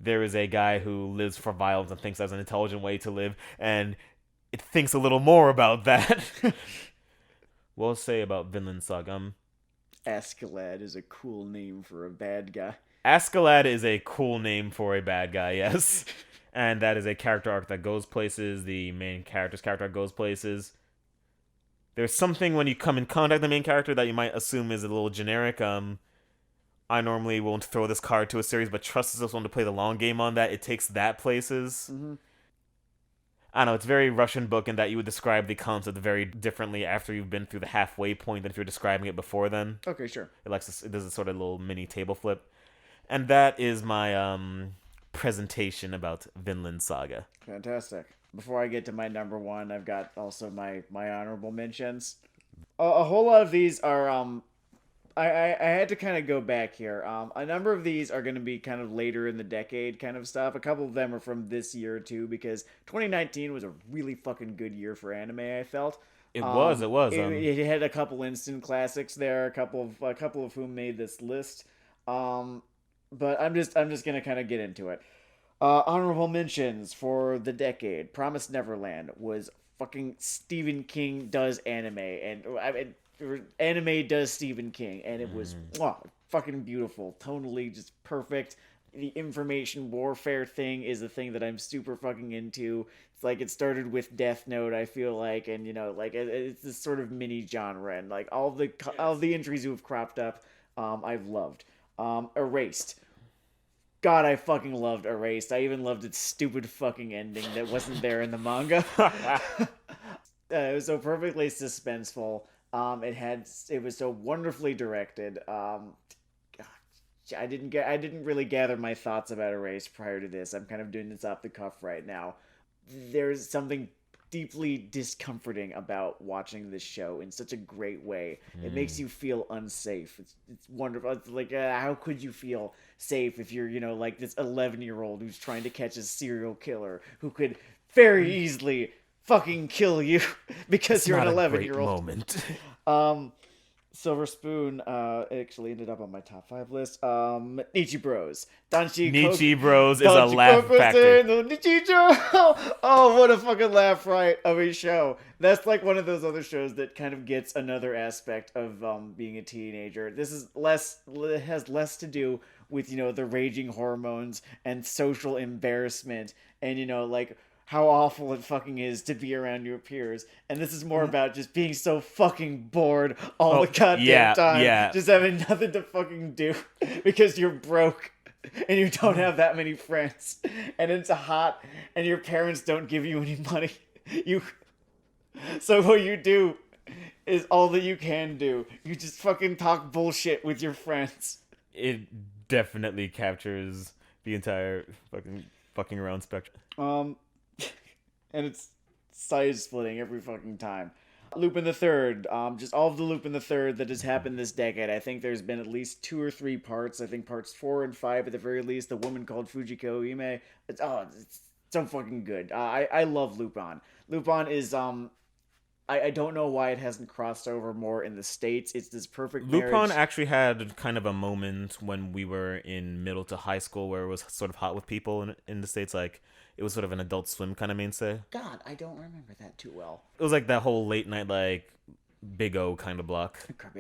there is a guy who lives for violence and thinks that's an intelligent way to live, and it thinks a little more about that. We'll say about Vinland Saga. Askeladd is a cool name for a bad guy. Askeladd is a cool name for a bad guy, yes. And that is a character arc that goes places. The main character's character arc goes places. There's something when you come in contact with the main character that you might assume is a little generic. I normally won't throw this card to a series, but trust this one to play the long game on that. It takes that places. Mm-hmm. I don't know, it's very Russian book in that you would describe the concept very differently after you've been through the halfway point than if you're describing it before then. Okay, sure. It does a sort of little mini table flip. And that is my presentation about Vinland Saga. Fantastic. Before I get to my number one, I've got also my honorable mentions. A whole lot of these are I had to kind of go back here. A number of these are going to be kind of later in the decade kind of stuff. A couple of them are from this year too, because 2019 was a really fucking good year for anime, I felt. It was. It had a couple instant classics there, a couple of whom made this list. But I'm just gonna kind of get into it. Honorable mentions for the decade. Promised Neverland was fucking Stephen King does anime, and anime does Stephen King, and it was fucking beautiful, tonally just perfect. The information warfare thing is a thing that I'm super fucking into. It's like it started with Death Note, I feel like, and like it's this sort of mini genre, and like all the entries who have cropped up, I've loved. Erased. God, I fucking loved Erased. I even loved its stupid fucking ending that wasn't there in the manga. It was so perfectly suspenseful. It was so wonderfully directed. I didn't really gather my thoughts about Erased prior to this. I'm kind of doing this off the cuff right now. There's something deeply discomforting about watching this show in such a great way. It makes you feel unsafe. It's wonderful. It's like, how could you feel safe if you're, like this 11-year-old who's trying to catch a serial killer who could very easily fucking kill you because you're an 11-year-old. Moment. Silver Spoon actually ended up on my top 5 list. Nietzsche Bros. Nietzsche Bros is a Danchi laugh factory. no Nichijo. Oh, what a fucking laugh right of a show. That's like one of those other shows that kind of gets another aspect of being a teenager. This is less, it has less to do with, the raging hormones and social embarrassment and, like how awful it fucking is to be around your peers. And this is more about just being so fucking bored all Oh, the goddamn yeah, time. yeah. Just having nothing to fucking do because you're broke and you don't have that many friends. And it's hot and your parents don't give you any money. You So what you do is all that you can do. You just fucking talk bullshit with your friends. It definitely captures the entire fucking around spectrum. And it's side splitting every fucking time. Lupin the Third, just all of the Lupin the Third that has happened this decade. I think there's been at least 2 or 3 parts. I think parts 4 and 5 at the very least. The Woman Called Fujiko Ime. It's so fucking good. I love Lupin. Lupin is I don't know why it hasn't crossed over more in the States. It's this perfect marriage. Lupin actually had kind of a moment when we were in middle to high school where it was sort of hot with people in the States. Like, it was sort of an Adult Swim kind of mainstay. God, I don't remember that too well. It was like that whole late night, like, Big O kind of block.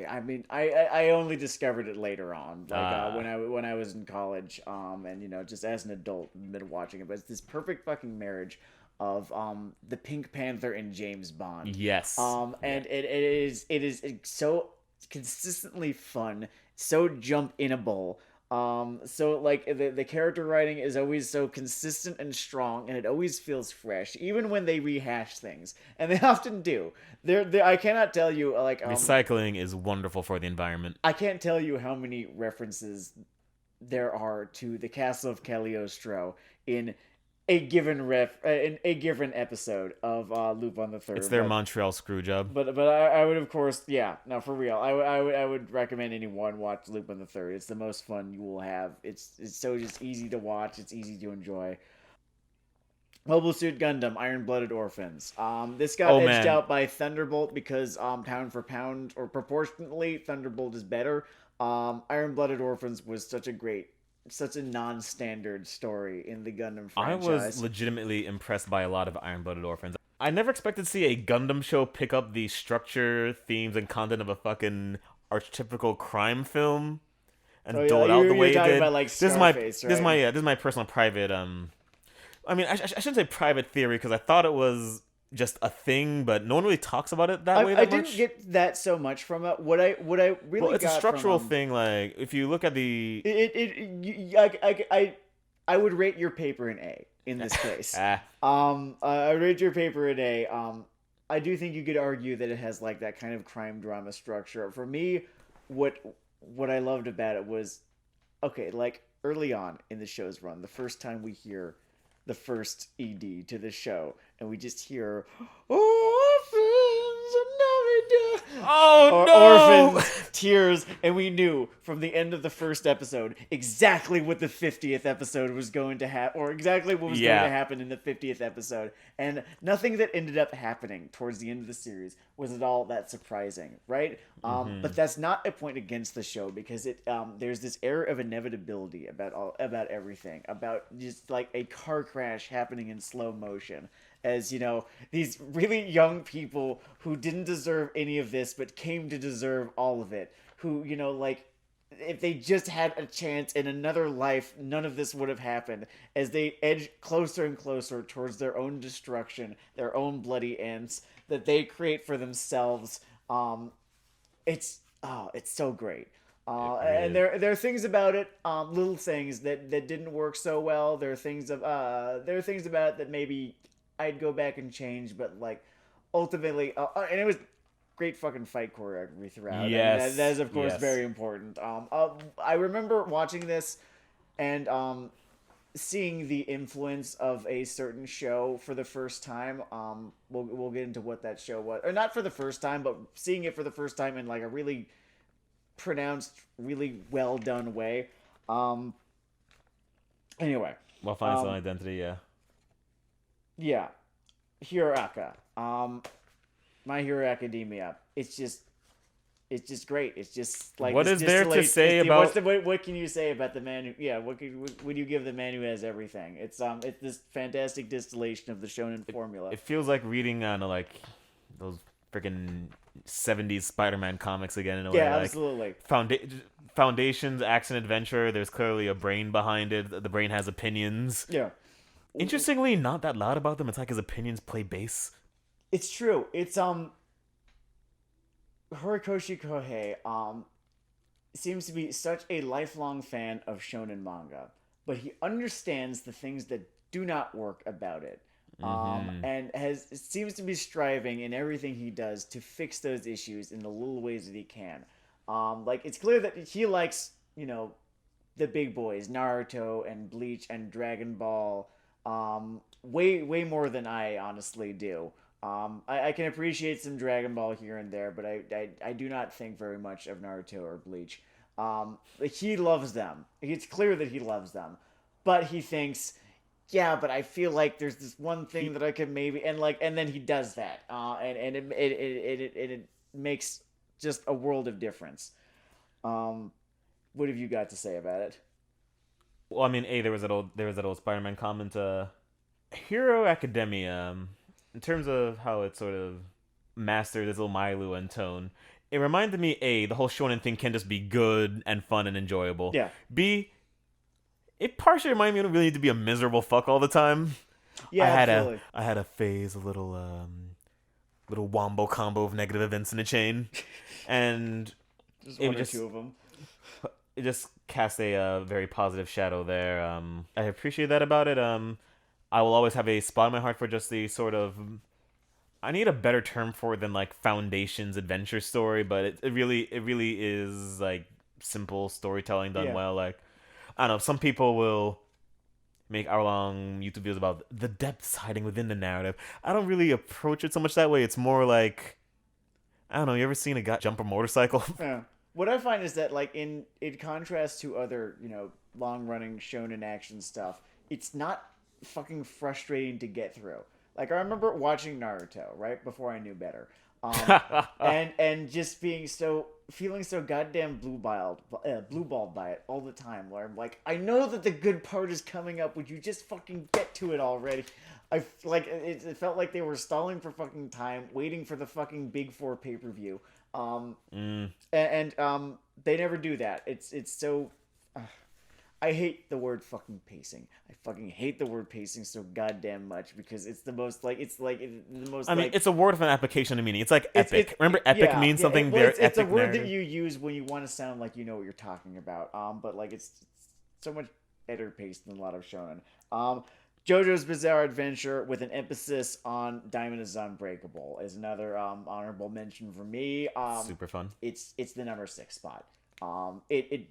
I mean, I only discovered it later on, like when I was in college, and just as an adult, been watching it. But it's this perfect fucking marriage of the Pink Panther and James Bond. Yes. And it is so consistently fun, so jump inable. So like the character writing is always so consistent and strong, and it always feels fresh, even when they rehash things, and they often do. I cannot tell you like recycling is wonderful for the environment. I can't tell you how many references there are to the Castle of Cagliostro in a given in a given episode of Lupin the Third. It's their Montreal screw job. But I would, of course, yeah, no, for real. I would recommend anyone watch Lupin the Third. It's the most fun you will have. It's so just easy to watch. It's easy to enjoy. Mobile Suit Gundam, Iron Blooded Orphans. This got edged out by Thunderbolt because pound for pound or proportionately Thunderbolt is better. Iron Blooded Orphans was such a non-standard story in the Gundam franchise. I was legitimately impressed by a lot of Iron Blooded Orphans. I never expected to see a Gundam show pick up the structure, themes, and content of a fucking archetypical crime film and dole it out the way it did. About, like, Scarface, this is my personal private I mean, I shouldn't say private theory because I thought it was just a thing, but no one really talks about it that way. I didn't get that so much from it. What I really it's a structural thing. Like, if you look at the I would rate your paper an A in this case. I would rate your paper an A. I do think you could argue that it has like that kind of crime drama structure. For me, what I loved about it was okay, like early on in the show's run, the first time we hear the first ED to the show, and we just hear orphans, tears, and we knew from the end of the first episode exactly what the 50th episode was going to happen, or exactly what was going to happen in the 50th episode, and nothing that ended up happening towards the end of the series was at all that surprising, right? But that's not a point against the show because it there's this air of inevitability about everything, about just like a car crash happening in slow motion. As these really young people who didn't deserve any of this but came to deserve all of it, who like if they just had a chance in another life, none of this would have happened, as they edge closer and closer towards their own destruction, their own bloody ends that they create for themselves. It's so great. And there are things about it, little things that didn't work so well. There are things about it that maybe I'd go back and change, but like ultimately, and it was great fucking fight choreography throughout. Yes, that is of course very important. I remember watching this and seeing the influence of a certain show for the first time. We'll get into what that show was, or not for the first time, but seeing it for the first time in like a really pronounced, really well done way. Anyway, well, Final Identity, yeah. Yeah, Hero Aka. My Hero Academia. It's just it's just great. It's just like What this is there to distillate. say What's about? what can you say about the man who? Yeah, what would you give the man who has everything? It's this fantastic distillation of the shonen formula. It feels like reading on like those freaking 70s Spider-Man comics again in a way. Yeah, Like absolutely. Foundation's action adventure. There's clearly a brain behind it. The brain has opinions. Yeah, Interestingly, not that loud about them. It's like his opinions play bass. it's true. It's Horikoshi Kohei seems to be such a lifelong fan of shonen manga, but he understands the things that do not work about it. And has seems to be striving in everything he does to fix those issues in the little ways that he can. Like it's clear that he likes, the big boys, Naruto and Bleach and Dragon Ball, way more than I honestly do. I can appreciate some Dragon Ball here and there, but I do not think very much of Naruto or Bleach. Like he loves them. It's clear that he loves them, but he thinks, yeah, but I feel like there's this one thing that I could maybe, and then he does that, and it makes just a world of difference. What have you got to say about it? Well, I mean, there was that old Spider-Man comment. Hero Academia, in terms of how it sort of mastered this little Mailu and tone, it reminded me, A, the whole shonen thing can just be good and fun and enjoyable. Yeah, B, it partially reminded me of really need to be a miserable fuck all the time. yeah, absolutely. I had a phase, a little wombo combo of negative events in a chain, and Just it one or just two of them. it just cast a very positive shadow there. I appreciate that about it. I will always have a spot in my heart for just the sort of, I need a better term for it than like Foundation's adventure story, but it really is like simple storytelling done Yeah, well. Like I don't know, some people will make hour-long YouTube videos about the depths hiding within the narrative. I don't really approach it so much that way. It's more like, I don't know. You ever seen a guy jump a motorcycle? yeah. What I find is that, like, in contrast to other, long running shonen action stuff, it's not fucking frustrating to get through. Like, I remember watching Naruto right before I knew better, and just feeling so goddamn blue balled by it all the time. Where I'm like, I know that the good part is coming up. Would you just fucking get to it already? It felt like they were stalling for fucking time, waiting for the fucking Big Four pay-per-view. And they never do that. It's so. I hate the word fucking pacing. I fucking hate the word pacing so goddamn much because it's the most like the most. I mean, like, it's a word of an application of meaning. It's like epic. Remember, epic yeah, means yeah. something Well, very it's epic. a word narrative. that you use when you want to sound like you know what you're talking about. But like it's so much better paced than a lot of shonen. JoJo's Bizarre Adventure with an emphasis on Diamond is Unbreakable is another honorable mention for me. Super fun. It's the number 6 spot. It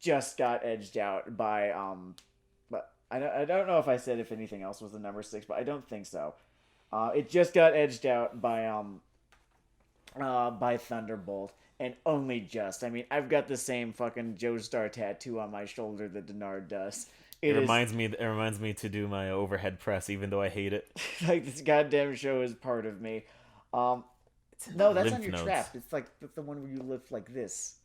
just got edged out by but I don't know if I said if anything else was the number 6, but I don't think so. It just got edged out by Thunderbolt, and only just. I mean, I've got the same fucking Joestar tattoo on my shoulder that Denard does. It reminds me to do my overhead press, even though I hate it. Like this goddamn show is part of me. No, that's on Lymph your nodes. trap. It's like that's the one where you lift like this.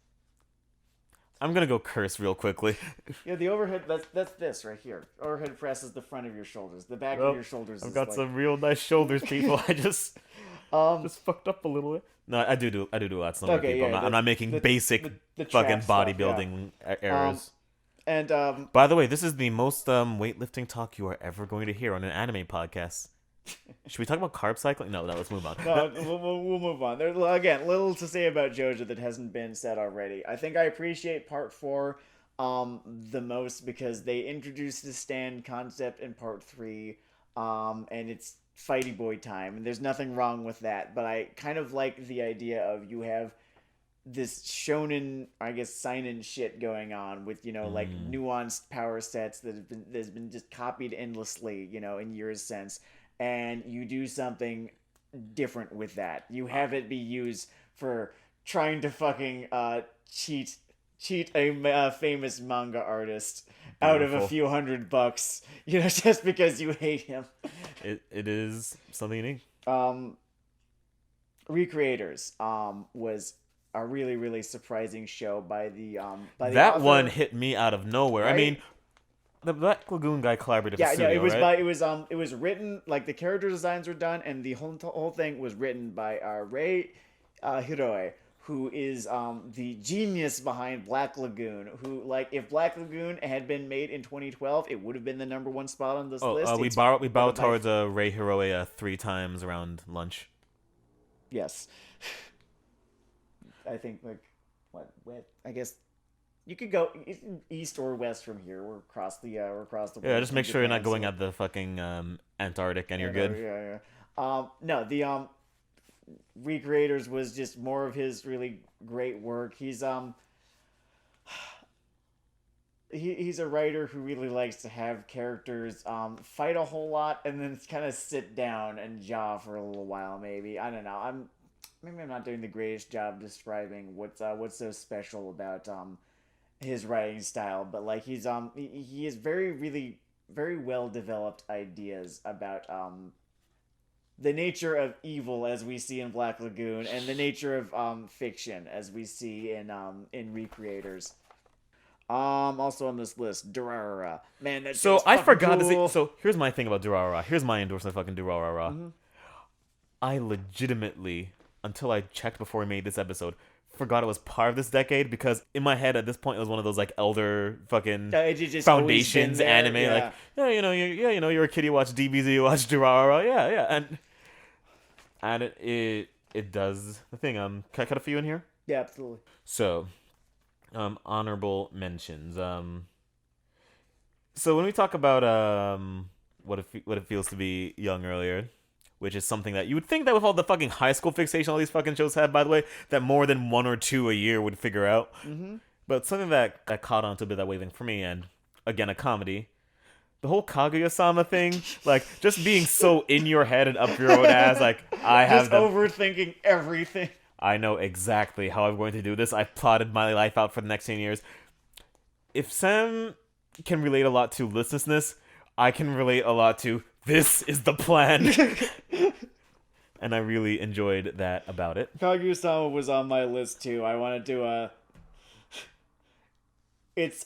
I'm gonna go curse real quickly. Yeah, the overhead. That's this right here. Overhead press is the front of your shoulders. The back Well, of your shoulders. I've is got like, some real nice shoulders, people. I just fucked up a little bit. No, I do lots of Okay, people. yeah, I'm not making basic the fucking trap stuff, bodybuilding errors. and By the way, this is the most weightlifting talk you are ever going to hear on an anime podcast. Should we talk about carb cycling? No, let's move on. no, we'll move on. There's again little to say about JoJo that hasn't been said already. I think I appreciate part 4 the most because they introduced the stand concept in part 3, and it's fighty boy time, and there's nothing wrong with that. But I kind of like the idea of you have this shonen, I guess, seinen shit going on with like nuanced power sets that's been just copied endlessly, in years since, and you do something different with that. You have it be used for trying to fucking cheat a famous manga artist out of a Beautiful. few $100, just because you hate him. It is something unique. Recreators was a really really surprising show by the That one author, hit me out of nowhere. I right? mean, the Black Lagoon guy collaborated with Yeah, no, studio, right? it was written like the character designs were done, and the whole thing was written by Ray Hiroe, who is the genius behind Black Lagoon. Who, like, if Black Lagoon had been made in 2012, it would have been the number one spot on this Oh, list. we It's bow by towards Ray Hiroya 3 times around lunch. yes, I think like what I guess you could go east or west from here. We're across the Yeah, world just from make sure you're not Japan, going so at the fucking Antarctic and yeah, you're no, good. yeah, yeah. No, the Recreators was just more of his really great work. He's a writer who really likes to have characters fight a whole lot and then kind of sit down and jaw for a little while. Maybe I don't know. Maybe I'm not doing the greatest job describing what's so special about his writing style, but like he has very really very well developed ideas about the nature of evil as we see in Black Lagoon and the nature of fiction as we see in Recreators. Also on this list, Durarara. Man, that So show's I fucking forgot to say. cool. So here's my thing about Durarara. Here's my endorsement of fucking Durarara. Mm-hmm. I legitimately, until I checked before we made this episode, forgot it was part of this decade because in my head at this point it was one of those like elder fucking It's just always been foundations there. anime. Like, Yeah. yeah, you're a kid, you watch DBZ, you watch Durarara. Yeah, yeah, and it does the thing. Can I cut a few in here? Yeah, absolutely. So, honorable mentions. So when we talk about what it feels to be young earlier, which is something that you would think that with all the fucking high school fixation all these fucking shows have, by the way, that more than one or two a year would figure out. Mm-hmm. But something that caught on to a bit of that wavelength for me, and again a comedy. The whole Kaguya-sama thing, like just being so in your head and up your own ass, like I have Just them. overthinking everything. I know exactly how I'm going to do this. I've plotted my life out for the next 10 years. If Sam can relate a lot to listlessness, I can relate a lot to this is the plan. And I really enjoyed that about it. Kaguya-sama was on my list too. I wanted to it's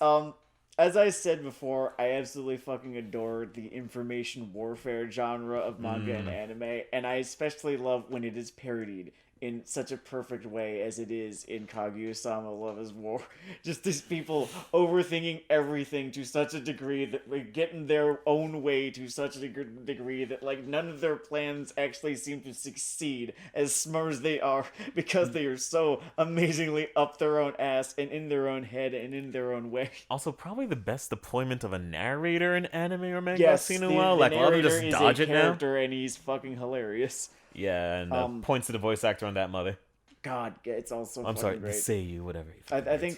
as I said before, I absolutely fucking adore the information warfare genre of manga and anime, and I especially love when it is parodied in such a perfect way as it is in Kaguya-sama Love is War. Just these people overthinking everything to such a degree that like get in their own way to such a degree that like none of their plans actually seem to succeed as smart as they are because they are so amazingly up their own ass and in their own head and in their own way. Also, probably the best deployment of a narrator in anime or manga I've Yes, seen in a while. the Like, a lot of them narrator just is dodge a it now. character and he's fucking hilarious. Yeah, and points to the voice actor on that mother. God, it's also I'm fucking sorry, great. say you, whatever. I think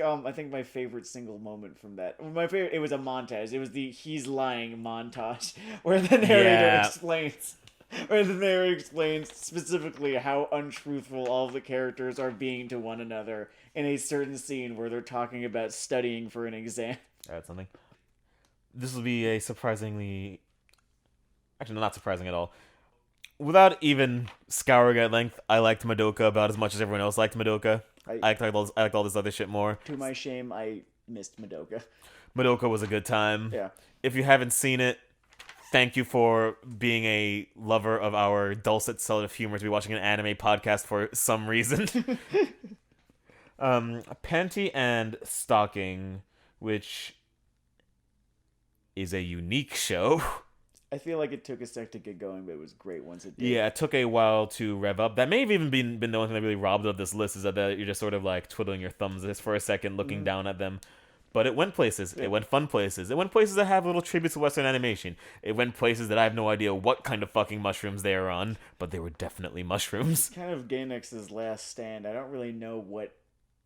my favorite single moment from that, my favorite, it was a montage. It was the he's lying montage where the narrator explains specifically how untruthful all of the characters are being to one another in a certain scene where they're talking about studying for an exam. That's something. This will be a surprisingly, actually not surprising at all. Without even scouring at length, I liked Madoka about as much as everyone else liked Madoka. I liked all this other shit more. To my shame, I missed Madoka. Madoka was a good time. Yeah. If you haven't seen it, thank you for being a lover of our dulcet soul of humor to be watching an anime podcast for some reason. Panty and Stocking, which is a unique show. I feel like it took a sec to get going, but it was great once it did. Yeah, it took a while to rev up. That may have even been the only thing that really robbed it of this list, is that you're just sort of like twiddling your thumbs just for a second, looking down at them. But it went places. It went fun places. It went places that have little tributes to Western animation. It went places that I have no idea what kind of fucking mushrooms they are on, but they were definitely mushrooms. Kind of Gainax's last stand. I don't really know what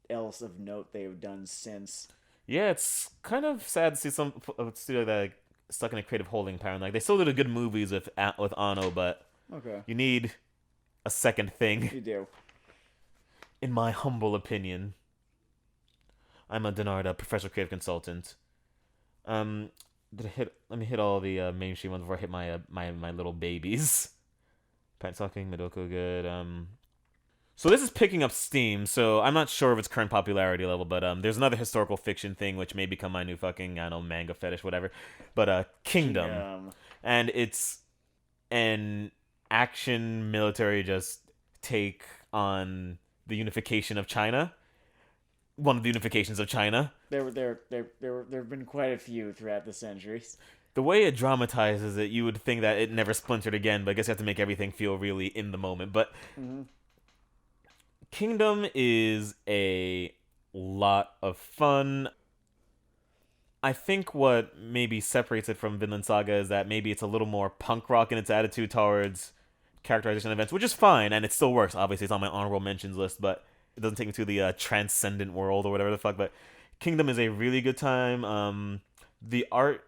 else of note they have done since. Yeah, it's kind of sad to see some studio that like, stuck in a creative holding pattern. Like they still did a good movies with Anno, but Okay. you need a second thing. You do. In my humble opinion, I'm a Denarda, professional creative consultant. Let me hit all the mainstream ones before I hit my little babies. Pet Talking, Madoka, good. So this is picking up steam, so I'm not sure of its current popularity level, but there's another historical fiction thing which may become my new fucking, I don't know, manga fetish, whatever. But Kingdom. Kingdom. And it's an action military just take on the unification of China. One of the unifications of China. There have been quite a few throughout the centuries. The way it dramatizes it, you would think that it never splintered again, but I guess you have to make everything feel really in the moment. But Mm-hmm. Kingdom is a lot of fun. I think what maybe separates it from Vinland Saga is that maybe it's a little more punk rock in its attitude towards characterization events, which is fine, and it still works. Obviously, it's on my honorable mentions list, but it doesn't take me to the transcendent world or whatever the fuck. But Kingdom is a really good time. The art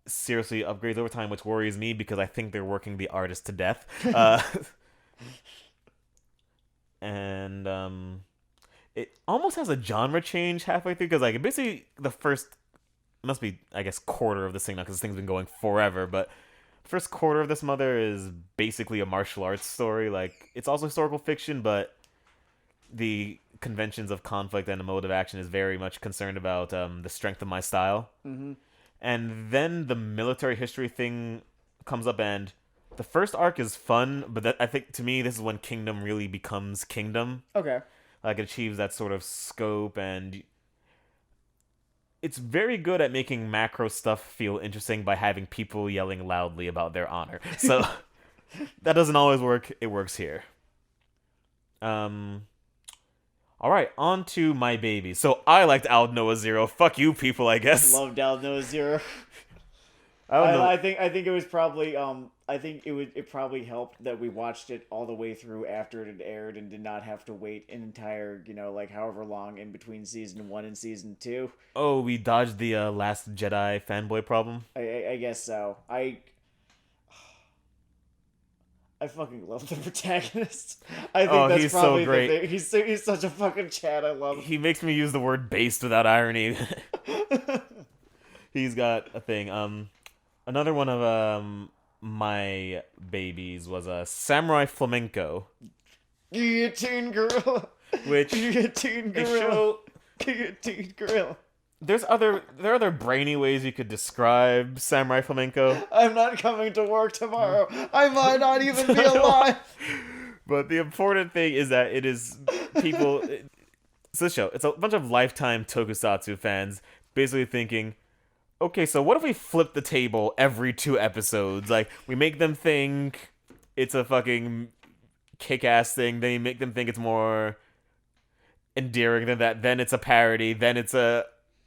seriously upgrades over time, which worries me because I think they're working the artist to death. And it almost has a genre change halfway through because like basically the first must be I guess quarter of this thing now because this thing's been going forever, but first quarter of this mother is basically a martial arts story. Like it's also historical fiction, but the conventions of conflict and emotive action is very much concerned about the strength of my style. Mm-hmm. And then the military history thing comes up, and the first arc is fun, but I think to me this is when Kingdom really becomes Kingdom. Okay. Like it achieves that sort of scope, and it's very good at making macro stuff feel interesting by having people yelling loudly about their honor. So that doesn't always work. It works here. Um. All right, on to my baby. So I liked Al Noah Zero. Fuck you, people. I guess. Loved Al Noah Zero. I don't know. I think it was probably I think it probably helped that we watched it all the way through after it had aired and did not have to wait an entire like however long in between season 1 and season 2. Oh, we dodged the Last Jedi fanboy problem. I guess so. I fucking love the protagonist. I think that's he's probably so great. the thing. He's such a fucking Chad. I love him. He makes me use the word based without irony. He's got a thing. Another one of my babies was a Samurai Flamenco, Guillotine Gorilla. which Guillotine a Gorilla. show. Guillotine Gorilla. There are other brainy ways you could describe Samurai Flamenco. I'm not coming to work tomorrow. I might not even be alive. But the important thing is that it is people. It's this show. It's a bunch of lifetime tokusatsu fans basically thinking, okay, so what if we flip the table every 2 episodes? Like, we make them think it's a fucking kick-ass thing, then you make them think it's more endearing than that, then it's a parody, then it's a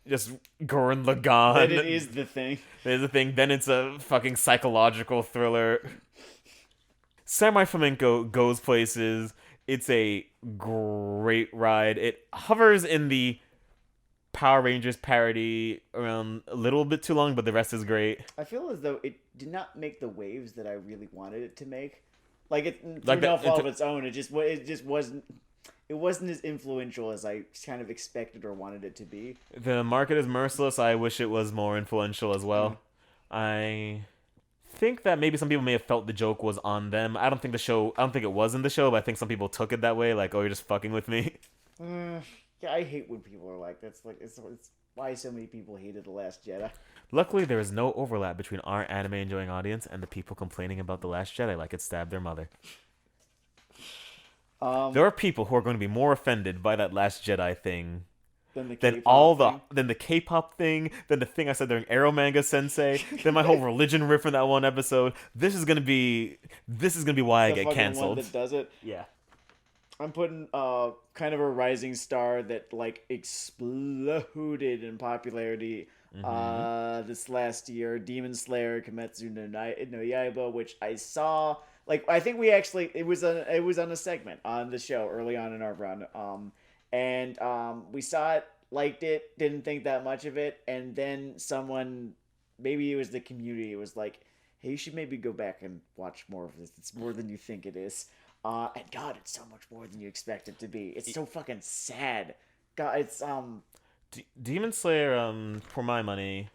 just Gurren Lagann. But it is the thing. There's a thing, then it's a fucking psychological thriller. Samurai Flamenco goes places. It's a great ride. It hovers in the Power Rangers parody around a little bit too long, but the rest is great. I feel as though it did not make the waves that I really wanted it to make. Like it through Like no that- fault of its own. It just wasn't. It wasn't as influential as I kind of expected or wanted it to be. The market is merciless. I wish it was more influential as well. I think that maybe some people may have felt the joke was on them. I don't think it was in the show, but I think some people took it that way, like, oh, you're just fucking with me. Yeah, I hate when people are like that's like it's why so many people hated The Last Jedi. Luckily, there is no overlap between our anime enjoying audience and the people complaining about The Last Jedi like it stabbed their mother. There are people who are going to be more offended by that Last Jedi thing Than the K-pop thing, than the thing I said during Arrow Manga Sensei, than my whole religion riff in that one episode. This is gonna be why I the get fucking canceled. one that does it. Yeah. I'm putting kind of a rising star that like exploded in popularity this last year, Demon Slayer Kimetsu no Yaiba, which I saw. Like I think we actually it was on a segment on the show early on in our run. We saw it, liked it, didn't think that much of it, and then someone, maybe it was the community, was like, "Hey, you should maybe go back and watch more of this. It's more than you think it is." And God, it's so much more than you expect it to be. It's so fucking sad. God, it's Demon Slayer, for my money,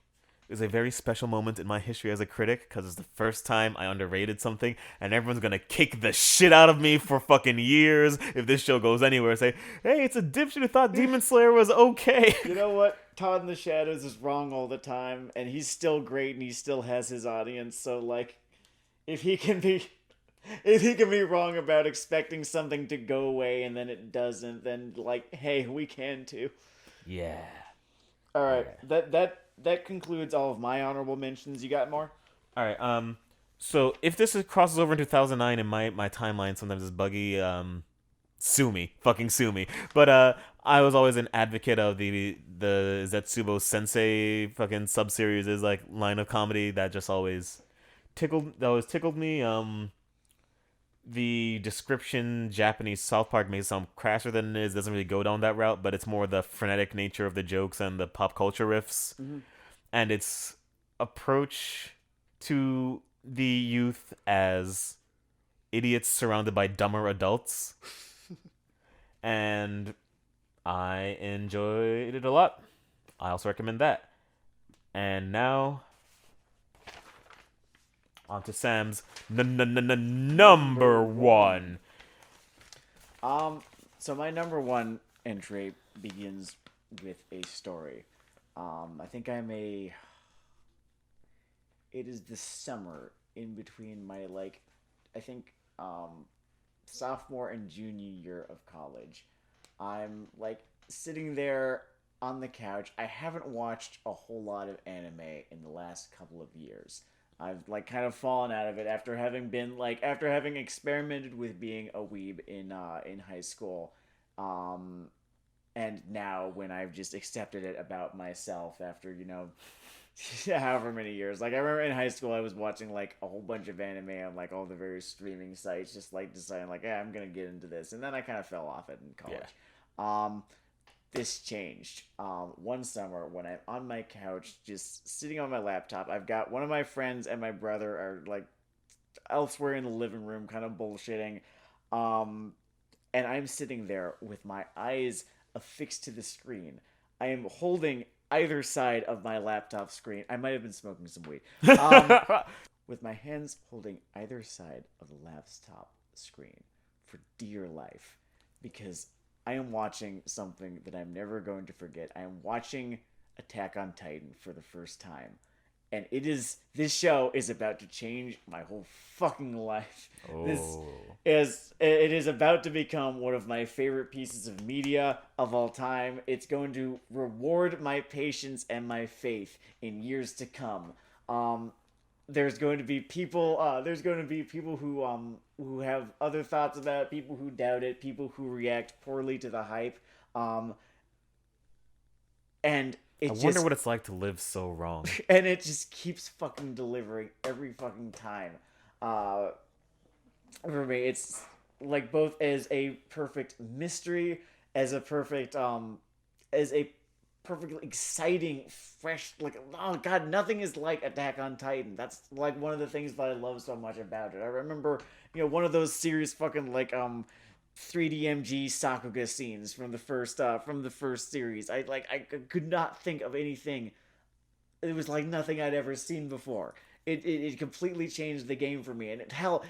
is a very special moment in my history as a critic because it's the first time I underrated something, and everyone's gonna kick the shit out of me for fucking years if this show goes anywhere. Say, hey, it's a dipshit who thought Demon Slayer was okay. You know what? Todd in the Shadows is wrong all the time, and he's still great, and he still has his audience. So like, if he can be, if he can be wrong about expecting something to go away and then it doesn't, then like, hey, we can too. Yeah. All right, Yeah. that concludes all of my honorable mentions. You got more? All right. So if crosses over in 2009 and my timeline sometimes is buggy, sue me, fucking sue me. But I was always an advocate of the Zetsubo Sensei fucking sub series is like line of comedy that just always tickled me. The description Japanese South Park may sound crasser than it is. Doesn't really go down that route, but it's more the frenetic nature of the jokes and the pop culture riffs, Mm-hmm. and its approach to the youth as idiots surrounded by dumber adults. And I enjoyed it a lot. I also recommend that. And now on to Sam's number one. So my number one entry begins with a story. I think I'm a. It is the summer in between my like, I think sophomore and junior year of college. I'm like sitting there on the couch. I haven't watched a whole lot of anime in the last couple of years. I've like kind of fallen out of it after having experimented with being a weeb in high school, um, and now when I've just accepted it about myself after however many years. Like I remember in high school, I was watching like a whole bunch of anime on like all the various streaming sites, just like deciding like, yeah, I'm gonna get into this, and then I kind of fell off it in college. Um, this changed one summer when I'm on my couch, just sitting on my laptop. I've got one of my friends and my brother are like elsewhere in the living room, kind of bullshitting, um, and I'm sitting there with my eyes affixed to the screen. I am holding either side of my laptop screen. I might have been smoking some weed. With my hands holding either side of the laptop screen for dear life, because I am watching something that I'm never going to forget. I am watching Attack on Titan for the first time. And this show is about to change my whole fucking life. This Oh. is it is about to become one of my favorite pieces of media of all time. It's going to reward my patience and my faith in years to come. There's going to be people who have other thoughts about it, people who doubt it, people who react poorly to the hype, and I wonder what it's like to live so wrong. and it just keeps fucking delivering every fucking time. uh for me, it's like both as a perfect mystery, as a perfect as a perfectly exciting, fresh, like, oh god, nothing is like Attack on Titan. That's like one of the things that I love so much about it. I remember, one of those serious fucking like 3DMG Sakuga scenes from the first series. I could not think of anything. It was like nothing I'd ever seen before. It completely changed the game for me, and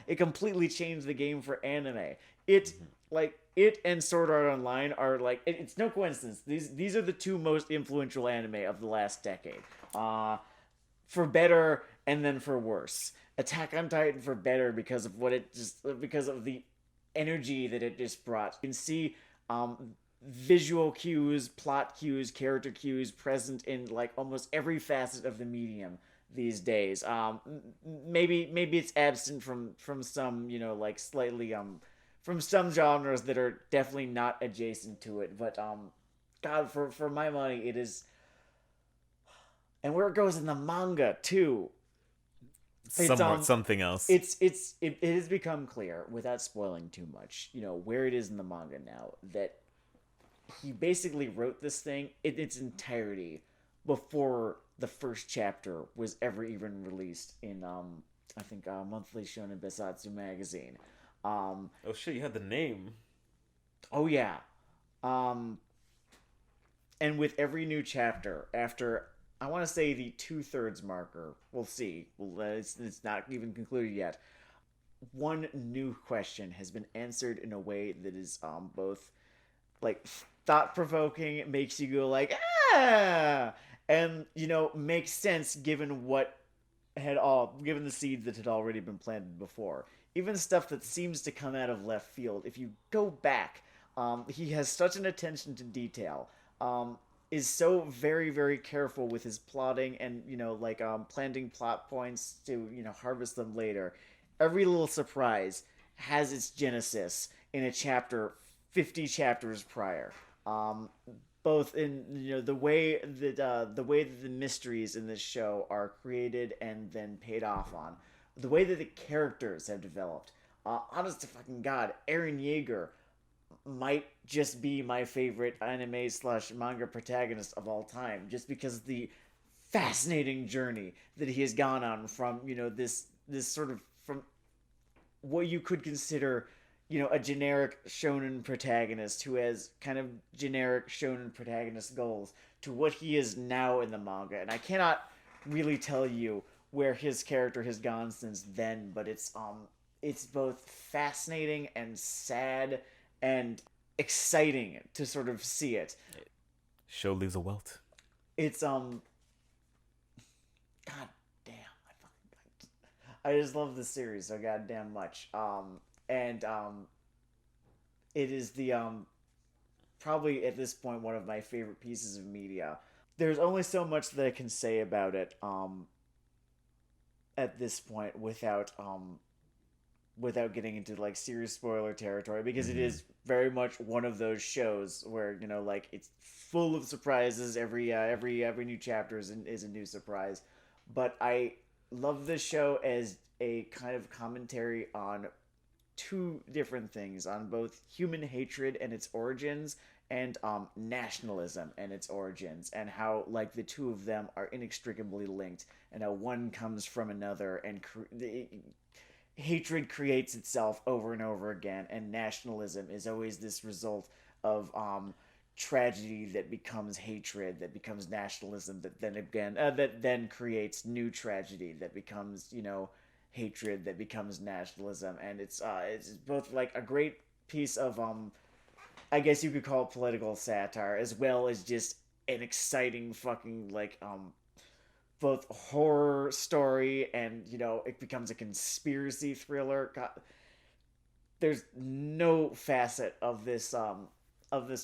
it completely changed the game for anime. It like it and Sword Art Online are like it's no coincidence. These are the two most influential anime of the last decade. For better and then for worse. Attack on Titan for better because of the energy that it just brought. You can see visual cues, plot cues, character cues present in like almost every facet of the medium these days. Maybe it's absent from some like slightly from some genres that are definitely not adjacent to it. But God, for my money, it is. And where it goes in the manga too. Something else. It has become clear without spoiling too much. Where it is in the manga now that he basically wrote this thing in its entirety before the first chapter was ever even released in I think Monthly Shonen Besatsu magazine. Oh shit, you had the name. Oh yeah. Um and with every new chapter after I want to say the 2/3 marker. We'll see. It's not even concluded yet. One new question has been answered in a way that is both like thought provoking, makes you go like ah, and makes sense given what had all given the seeds that had already been planted before. Even stuff that seems to come out of left field. If you go back, he has such an attention to detail. Is so very very careful with his plotting and like planting plot points to harvest them later. Every little surprise has its genesis in a chapter 50 chapters prior. Um, Both in the way that the mysteries in this show are created and then paid off on, the way that the characters have developed. Honest to fucking god, Aaron Yeager might just be my favorite anime slash manga protagonist of all time, just because the fascinating journey that he has gone on from this sort of from what you could consider a generic shonen protagonist who has kind of generic shonen protagonist goals to what he is now in the manga. And I cannot really tell you where his character has gone since then, but it's both fascinating and sad and exciting to sort of see it. Show leaves a welt. It's god damn, I just love this series so goddamn much. And it is the probably at this point one of my favorite pieces of media. There's only so much that I can say about it at this point without getting into like serious spoiler territory, because it is very much one of those shows where like it's full of surprises. Every new chapter is a new surprise. But I love this show as a kind of commentary on two different things, on both human hatred and its origins, and nationalism and its origins, and how like the two of them are inextricably linked, and how one comes from another, and hatred creates itself over and over again, and nationalism is always this result of tragedy that becomes hatred, that becomes nationalism, that then again that then creates new tragedy that becomes hatred, that becomes nationalism. And it's both like a great piece of I guess you could call it political satire, as well as just an exciting fucking like both horror story, and it becomes a conspiracy thriller. God, there's no facet of this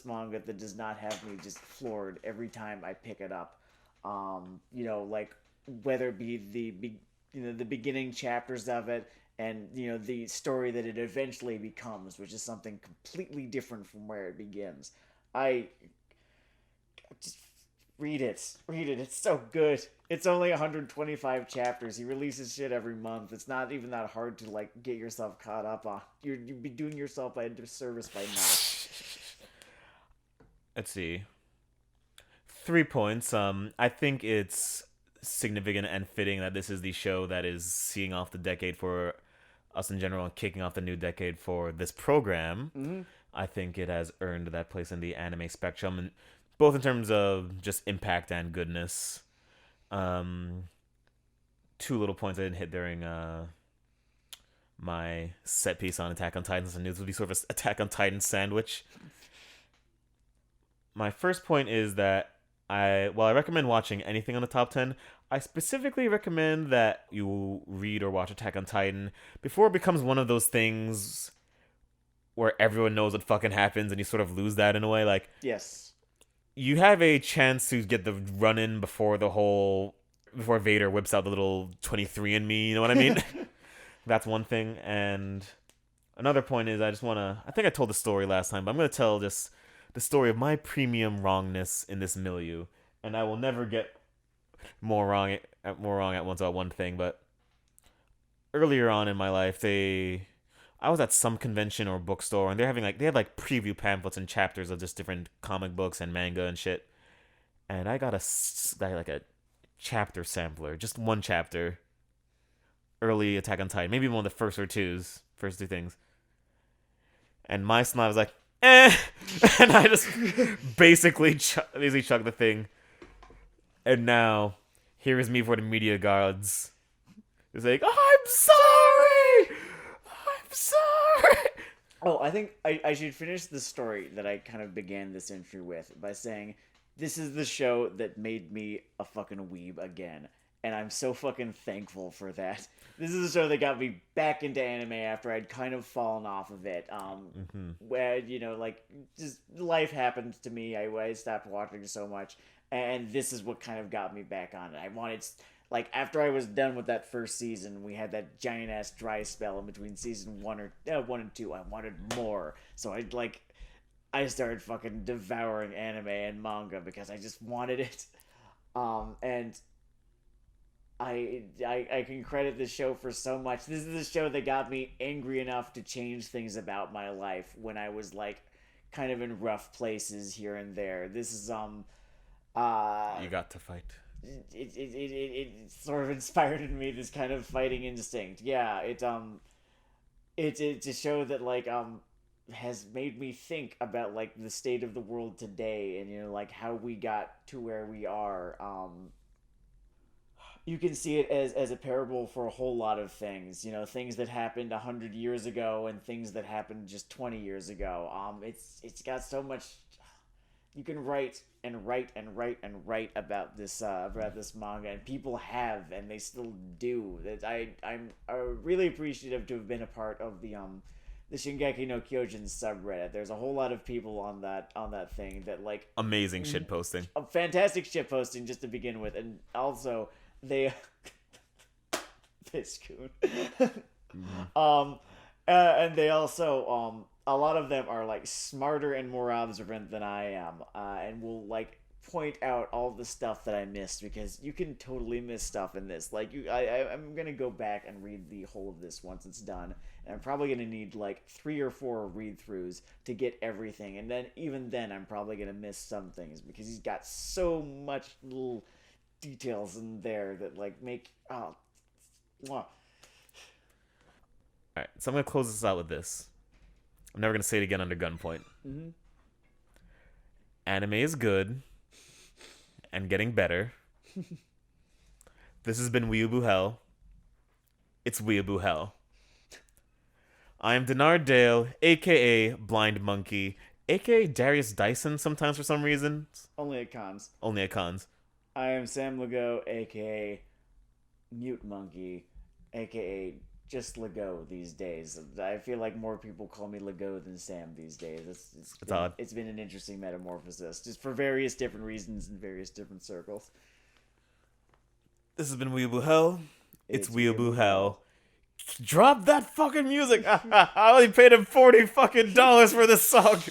manga that does not have me just floored every time I pick it up. Like whether it be the beginning chapters of it, and the story that it eventually becomes, which is something completely different from where it begins. I just read it. It's so good. It's only 125 chapters. He releases shit every month. It's not even that hard to like get yourself caught up on. You'd be doing yourself a disservice by not. Let's see. 3 points. I think it's significant and fitting that this is the show that is seeing off the decade for us in general and kicking off the new decade for this program. Mm-hmm. I think it has earned that place in the anime spectrum, and both in terms of just impact and goodness. Two little points I didn't hit during my set piece on Attack on Titan, and this would be sort of an Attack on Titan sandwich. My first point is that I recommend watching anything on the top 10, I specifically recommend that you read or watch Attack on Titan before it becomes one of those things where everyone knows what fucking happens and you sort of lose that in a way. Like, Yes. you have a chance to get the run in before Vader whips out the little 23andMe, you know what I mean? That's one thing. And another point is I think I told the story last time, but I'm going to tell just the story of my premium wrongness in this milieu. And I will never get more wrong at once about one thing, but earlier on in my life, I was at some convention or bookstore, and they had preview pamphlets and chapters of just different comic books and manga and shit. And I got a chapter sampler, just one chapter, early Attack on Titan, maybe one of the first two things. And my snot was like, eh, and I just basically chucked the thing. And now, here is me for the media gods. It's like, I'm sorry! I'm sorry! Oh, I think I should finish the story that I kind of began this entry with by saying this is the show that made me a fucking weeb again. And I'm so fucking thankful for that. This is the show that got me back into anime after I'd kind of fallen off of it. Where, like, just life happened to me. I stopped watching so much. And this is what kind of got me back on it. I wanted, like, after I was done with that first season, we had that giant ass dry spell in between season one and two. I wanted more, so I started fucking devouring anime and manga because I just wanted it. And I can credit this show for so much. This is the show that got me angry enough to change things about my life when I was like kind of in rough places here and there. This is You got to fight. it sort of inspired in me this kind of fighting instinct. Yeah, it's a show that has made me think about like the state of the world today and like how we got to where we are. You can see it as a parable for a whole lot of things. Things that happened 100 years ago and things that happened just 20 years ago. It's got so much. You can write and write and write and write about this manga, and people have, and they still do. That I'm really appreciative to have been a part of the Shingeki no Kyojin subreddit. There's a whole lot of people on that thing that like Amazing shit posting. a fantastic shit posting just to begin with, and also they Piscoon. And they also a lot of them are like smarter and more observant than I am, and will like point out all the stuff that I missed because you can totally miss stuff in this. Like I'm gonna go back and read the whole of this once it's done, and I'm probably gonna need like 3 or 4 read throughs to get everything, and then even then I'm probably gonna miss some things because he's got so much little details in there that like make mwah. Alright, so I'm gonna close this out with this. I'm never gonna say it again under gunpoint. Mm-hmm. Anime is good and getting better. This has been Weeaboo Hell. It's Weeaboo Hell. I am Denard Dale, aka Blind Monkey, aka Darius Dyson sometimes for some reason. Only at cons. Only at cons. I am Sam Legault, aka Mute Monkey, aka just Legault these days. I feel like more people call me Legault than Sam these days. It's odd. It's been an interesting metamorphosis, just for various different reasons in various different circles. This has been Weeaboo Hell. It's Weeaboo Hell. Drop that fucking music! I only paid him $40 for this song!